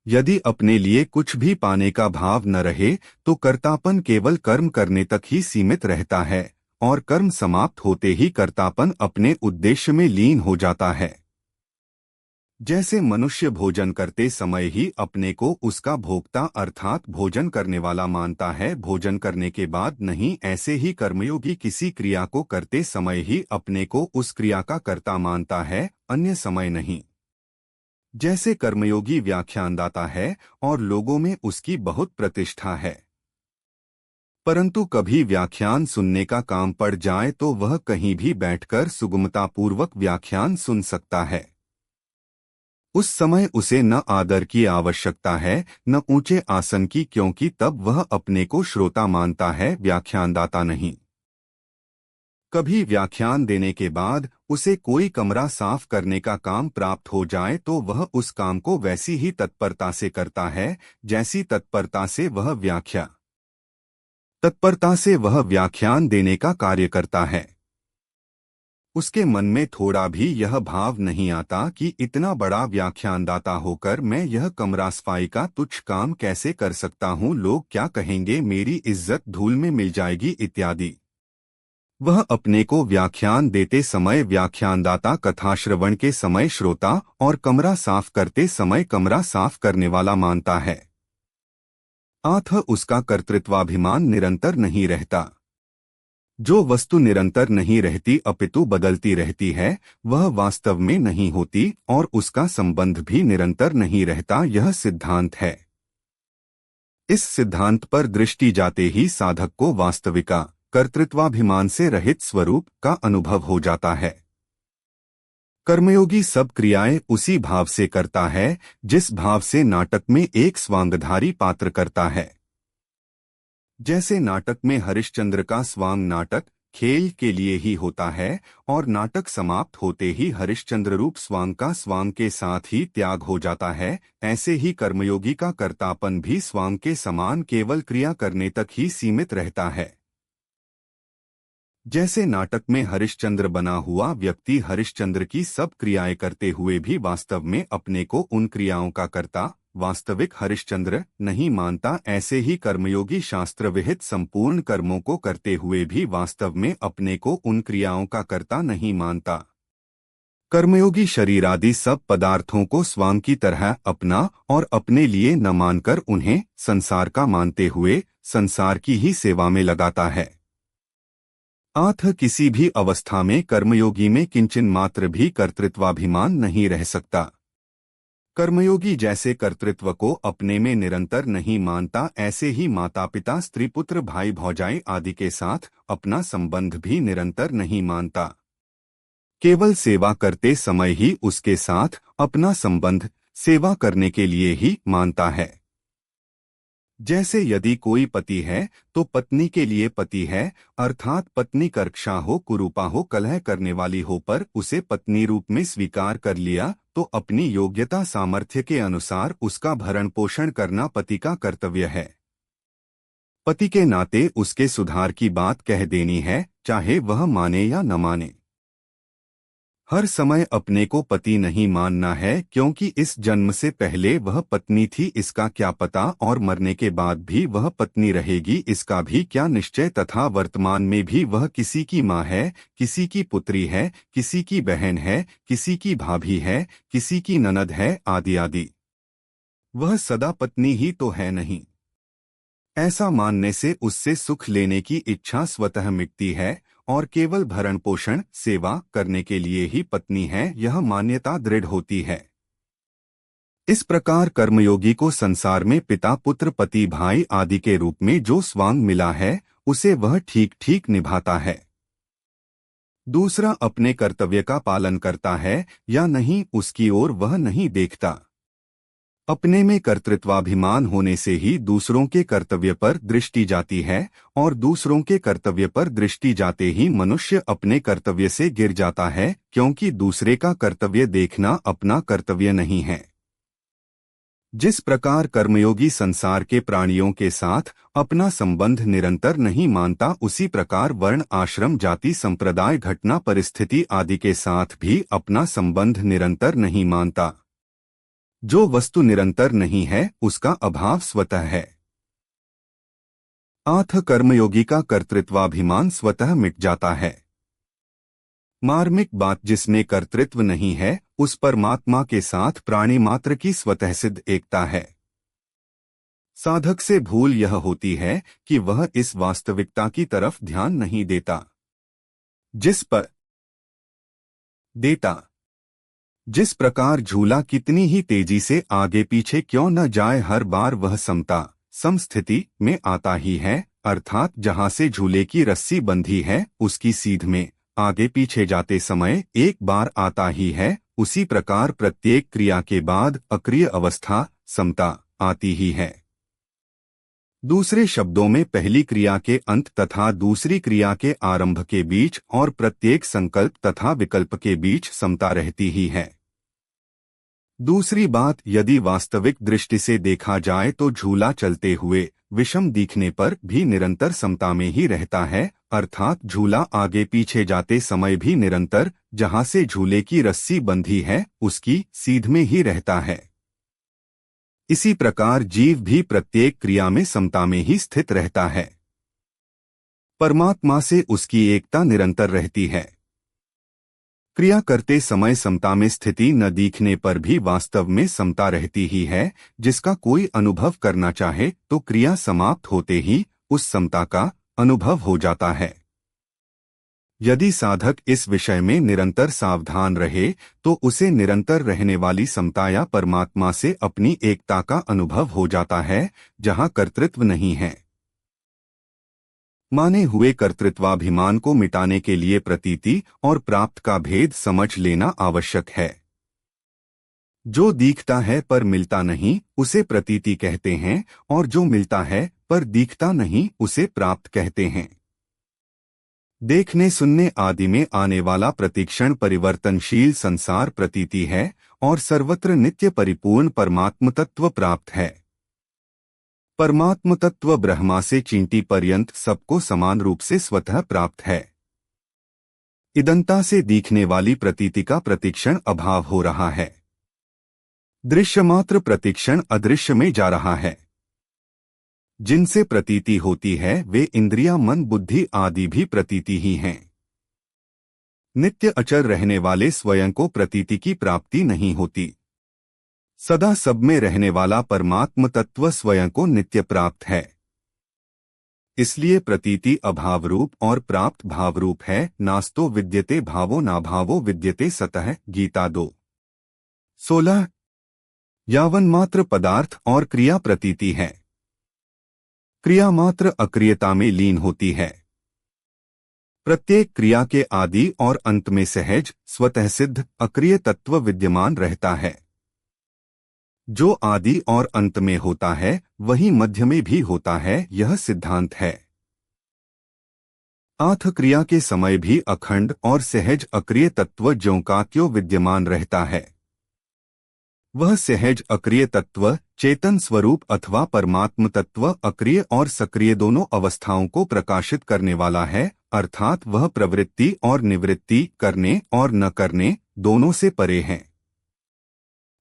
यदि अपने लिए कुछ भी पाने का भाव न रहे तो कर्तापन केवल कर्म करने तक ही सीमित रहता है, और कर्म समाप्त होते ही कर्तापन अपने उद्देश्य में लीन हो जाता है। जैसे मनुष्य भोजन करते समय ही अपने को उसका भोक्ता अर्थात भोजन करने वाला मानता है, भोजन करने के बाद नहीं, ऐसे ही कर्मयोगी किसी क्रिया को करते समय ही अपने को उस क्रिया का कर्ता मानता है, अन्य समय नहीं। जैसे कर्मयोगी व्याख्यानदाता है और लोगों में उसकी बहुत प्रतिष्ठा है, परंतु कभी व्याख्यान सुनने का काम पड़ जाए तो वह कहीं भी बैठकर सुगमतापूर्वक व्याख्यान सुन सकता है। उस समय उसे न आदर की आवश्यकता है न ऊंचे आसन की, क्योंकि तब वह अपने को श्रोता मानता है, व्याख्यानदाता नहीं। कभी व्याख्यान देने के बाद उसे कोई कमरा साफ करने का काम प्राप्त हो जाए तो वह उस काम को वैसी ही तत्परता से करता है जैसी तत्परता से वह व्याख्यान देने का कार्य करता है। उसके मन में थोड़ा भी यह भाव नहीं आता कि इतना बड़ा व्याख्यानदाता होकर मैं यह कमरा सफाई का तुच्छ काम कैसे कर सकता हूँ, लोग क्या कहेंगे, मेरी इज्जत धूल में मिल जाएगी इत्यादि। वह अपने को व्याख्यान देते समय व्याख्यानदाता, कथा श्रवण के समय श्रोता और कमरा साफ करते समय कमरा साफ करने वाला मानता है। अतः उसका कर्तृत्वाभिमान निरंतर नहीं रहता। जो वस्तु निरंतर नहीं रहती अपितु बदलती रहती है वह वास्तव में नहीं होती और उसका संबंध भी निरंतर नहीं रहता, यह सिद्धांत है। इस सिद्धांत पर दृष्टि जाते ही साधक को वास्तविका कर्तृत्वाभिमान से रहित स्वरूप का अनुभव हो जाता है। कर्मयोगी सब क्रियाएं उसी भाव से करता है जिस भाव से नाटक में एक स्वांगधारी पात्र करता है। जैसे नाटक में हरिश्चंद्र का स्वांग नाटक खेल के लिए ही होता है और नाटक समाप्त होते ही हरिश्चंद्र रूप स्वांग का स्वांग के साथ ही त्याग हो जाता है, ऐसे ही कर्मयोगी का कर्तापन भी स्वांग के समान केवल क्रिया करने तक ही सीमित रहता है। जैसे नाटक में हरिश्चंद्र बना हुआ व्यक्ति हरिश्चंद्र की सब क्रियाएं करते हुए भी वास्तव में अपने को उन क्रियाओं का कर्ता, वास्तविक हरिश्चंद्र नहीं मानता, ऐसे ही कर्मयोगी शास्त्र विहित संपूर्ण कर्मों को करते हुए भी वास्तव में अपने को उन क्रियाओं का कर्ता नहीं मानता। कर्मयोगी शरीर आदि सब पदार्थों को स्वांग की तरह अपना और अपने लिए न मानकर उन्हें संसार का मानते हुए संसार की ही सेवा में लगाता है। अतः किसी भी अवस्था में कर्मयोगी में किंचन मात्र भी कर्तृत्वाभिमान नहीं रह सकता। कर्मयोगी जैसे कर्तृत्व को अपने में निरंतर नहीं मानता, ऐसे ही माता पिता स्त्री पुत्र भाई भौजाई आदि के साथ अपना संबंध भी निरंतर नहीं मानता। केवल सेवा करते समय ही उसके साथ अपना संबंध सेवा करने के लिए ही मानता है। जैसे यदि कोई पति है तो पत्नी के लिए पति है, अर्थात पत्नी कर्कशा हो, कुरूपा हो, कलह करने वाली हो, पर उसे पत्नी रूप में स्वीकार कर लिया तो अपनी योग्यता सामर्थ्य के अनुसार उसका भरण पोषण करना पति का कर्तव्य है। पति के नाते उसके सुधार की बात कह देनी है, चाहे वह माने या न माने। हर समय अपने को पति नहीं मानना है, क्योंकि इस जन्म से पहले वह पत्नी थी इसका क्या पता, और मरने के बाद भी वह पत्नी रहेगी इसका भी क्या निश्चय, तथा वर्तमान में भी वह किसी की माँ है, किसी की पुत्री है, किसी की बहन है, किसी की भाभी है, किसी की ननद है, आदि आदि। वह सदा पत्नी ही तो है नहीं। ऐसा मानने से उससे सुख लेने की इच्छा स्वतः मिटती है और केवल भरण पोषण सेवा करने के लिए ही पत्नी है, यह मान्यता दृढ़ होती है। इस प्रकार कर्मयोगी को संसार में पिता पुत्र पति भाई आदि के रूप में जो स्वांग मिला है उसे वह ठीक ठीक निभाता है। दूसरा अपने कर्तव्य का पालन करता है या नहीं उसकी ओर वह नहीं देखता। अपने में कर्तृत्वाभिमान होने से ही दूसरों के कर्तव्य पर दृष्टि जाती है और दूसरों के कर्तव्य पर दृष्टि जाते ही मनुष्य अपने कर्तव्य से गिर जाता है, क्योंकि दूसरे का कर्तव्य देखना अपना कर्तव्य नहीं है। जिस प्रकार कर्मयोगी संसार के प्राणियों के साथ अपना संबंध निरंतर नहीं मानता, उसी प्रकार वर्ण आश्रम जाति संप्रदाय घटना परिस्थिति आदि के साथ भी अपना संबंध निरंतर नहीं मानता। जो वस्तु निरंतर नहीं है उसका अभाव स्वतः है। अतः कर्मयोगी का कर्तृत्वाभिमान स्वतः मिट जाता है। मार्मिक बात, जिसमें कर्तृत्व नहीं है उस परमात्मा के साथ प्राणी मात्र की स्वतः सिद्ध एकता है। साधक से भूल यह होती है कि वह इस वास्तविकता की तरफ ध्यान नहीं देता। जिस प्रकार झूला कितनी ही तेजी से आगे पीछे क्यों न जाए, हर बार वह समस्थिति में आता ही है, अर्थात जहां से झूले की रस्सी बंधी है उसकी सीध में आगे पीछे जाते समय एक बार आता ही है, उसी प्रकार प्रत्येक क्रिया के बाद अक्रिय अवस्था समता आती ही है। दूसरे शब्दों में पहली क्रिया के अंत तथा दूसरी क्रिया के आरंभ के बीच और प्रत्येक संकल्प तथा विकल्प के बीच समता रहती ही है। दूसरी बात, यदि वास्तविक दृष्टि से देखा जाए तो झूला चलते हुए विषम दिखने पर भी निरंतर समता में ही रहता है, अर्थात झूला आगे पीछे जाते समय भी निरंतर जहां से झूले की रस्सी बंधी है उसकी सीध में ही रहता है। इसी प्रकार जीव भी प्रत्येक क्रिया में समता में ही स्थित रहता है। परमात्मा से उसकी एकता निरंतर रहती है। क्रिया करते समय समता में स्थिति न दिखने पर भी वास्तव में समता रहती ही है। जिसका कोई अनुभव करना चाहे तो क्रिया समाप्त होते ही उस समता का अनुभव हो जाता है। यदि साधक इस विषय में निरंतर सावधान रहे तो उसे निरंतर रहने वाली समता या परमात्मा से अपनी एकता का अनुभव हो जाता है, जहां कर्तृत्व नहीं है। माने हुए कर्तृत्वाभिमान को मिटाने के लिए प्रतीति और प्राप्त का भेद समझ लेना आवश्यक है। जो दिखता है पर मिलता नहीं उसे प्रतीति कहते हैं, और जो मिलता है पर दिखता नहीं उसे प्राप्त कहते हैं। देखने सुनने आदि में आने वाला प्रतिक्षण परिवर्तनशील संसार प्रतीति है और सर्वत्र नित्य परिपूर्ण परमात्म तत्व प्राप्त है। परमात्म तत्व ब्रह्मा से चींटी पर्यंत सबको समान रूप से स्वतः प्राप्त है। इदंता से दिखने वाली प्रतीति का प्रतिक्षण अभाव हो रहा है। दृश्यमात्र प्रतिक्षण अदृश्य में जा रहा है। जिनसे प्रतीति होती है वे इंद्रिया, मन, बुद्धि आदि भी प्रतीति ही हैं। नित्य अचर रहने वाले स्वयं को प्रतीति की प्राप्ति नहीं होती। सदा सब में रहने वाला परमात्म तत्व स्वयं को नित्य प्राप्त है। इसलिए प्रतीति अभाव रूप और प्राप्त भाव रूप है। नास्तो विद्यते भावो नाभावो विद्यते सतः। गीता 2:16। यावन मात्र पदार्थ और क्रिया प्रतीति है। क्रिया मात्र अक्रियता में लीन होती है। प्रत्येक क्रिया के आदि और अंत में सहज स्वतः सिद्ध अक्रिय तत्व विद्यमान रहता है। जो आदि और अंत में होता है वही मध्य में भी होता है, यह सिद्धांत है। आथ क्रिया के समय भी अखंड और सहज अक्रिय तत्व ज्यों का त्यों विद्यमान रहता है। वह सहज अक्रिय तत्व चेतन स्वरूप अथवा परमात्म तत्व अक्रिय और सक्रिय दोनों अवस्थाओं को प्रकाशित करने वाला है, अर्थात वह प्रवृत्ति और निवृत्ति, करने और न करने दोनों से परे है।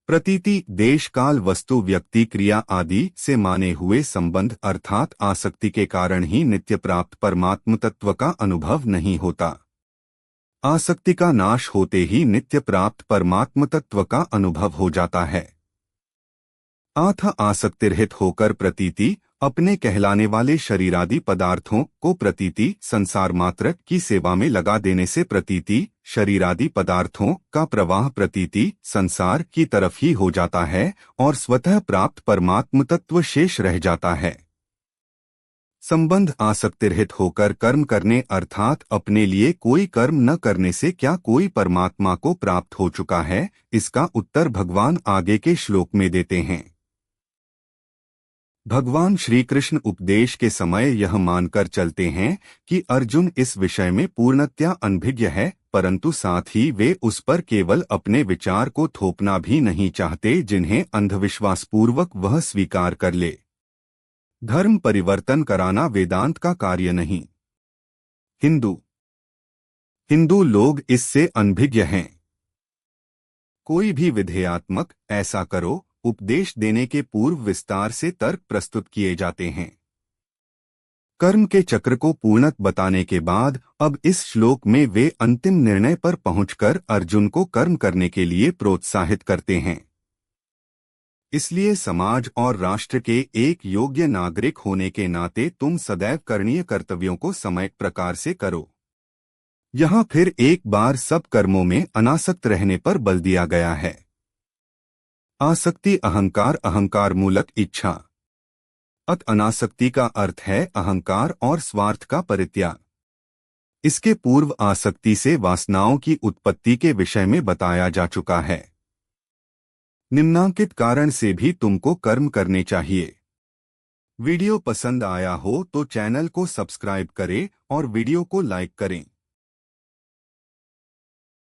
प्रतीति देश काल वस्तु व्यक्ति क्रिया आदि से माने हुए संबंध अर्थात आसक्ति के कारण ही नित्य प्राप्त परमात्म तत्व का अनुभव नहीं होता। आसक्ति का नाश होते ही नित्य प्राप्त परमात्म तत्व का अनुभव हो जाता है। आथ आसक्तिरहित होकर प्रतीति अपने कहलाने वाले शरीरादि पदार्थों को प्रतीति संसार मात्र की सेवा में लगा देने से प्रतीति शरीरादि पदार्थों का प्रवाह प्रतीति संसार की तरफ ही हो जाता है और स्वतः प्राप्त परमात्म तत्व शेष रह जाता है। संबंध आसक्तिरहित होकर कर्म करने अर्थात अपने लिए कोई कर्म न करने से क्या कोई परमात्मा को प्राप्त हो चुका है, इसका उत्तर भगवान आगे के श्लोक में देते हैं। भगवान श्री कृष्ण उपदेश के समय यह मानकर चलते हैं कि अर्जुन इस विषय में पूर्णतया अनभिज्ञ है, परंतु साथ ही वे उस पर केवल अपने विचार को थोपना भी नहीं चाहते जिन्हें अंधविश्वासपूर्वक वह स्वीकार कर ले। धर्म परिवर्तन कराना वेदांत का कार्य नहीं। हिंदू लोग इससे अनभिज्ञ हैं। कोई भी विधेयात्मक ऐसा करो उपदेश देने के पूर्व विस्तार से तर्क प्रस्तुत किए जाते हैं। कर्म के चक्र को पूर्णत बताने के बाद अब इस श्लोक में वे अंतिम निर्णय पर पहुंचकर अर्जुन को कर्म करने के लिए प्रोत्साहित करते हैं। इसलिए समाज और राष्ट्र के एक योग्य नागरिक होने के नाते तुम सदैव करणीय कर्तव्यों को समय प्रकार से करो। यहाँ फिर एक बार सब कर्मों में अनासक्त रहने पर बल दिया गया है। आसक्ति अहंकार, अहंकार मूलक इच्छा। अनासक्ति का अर्थ है अहंकार और स्वार्थ का परित्याग। इसके पूर्व आसक्ति से वासनाओं की उत्पत्ति के विषय में बताया जा चुका है। निम्नांकित कारण से भी तुमको कर्म करने चाहिए। वीडियो पसंद आया हो तो चैनल को सब्सक्राइब करें और वीडियो को लाइक करें।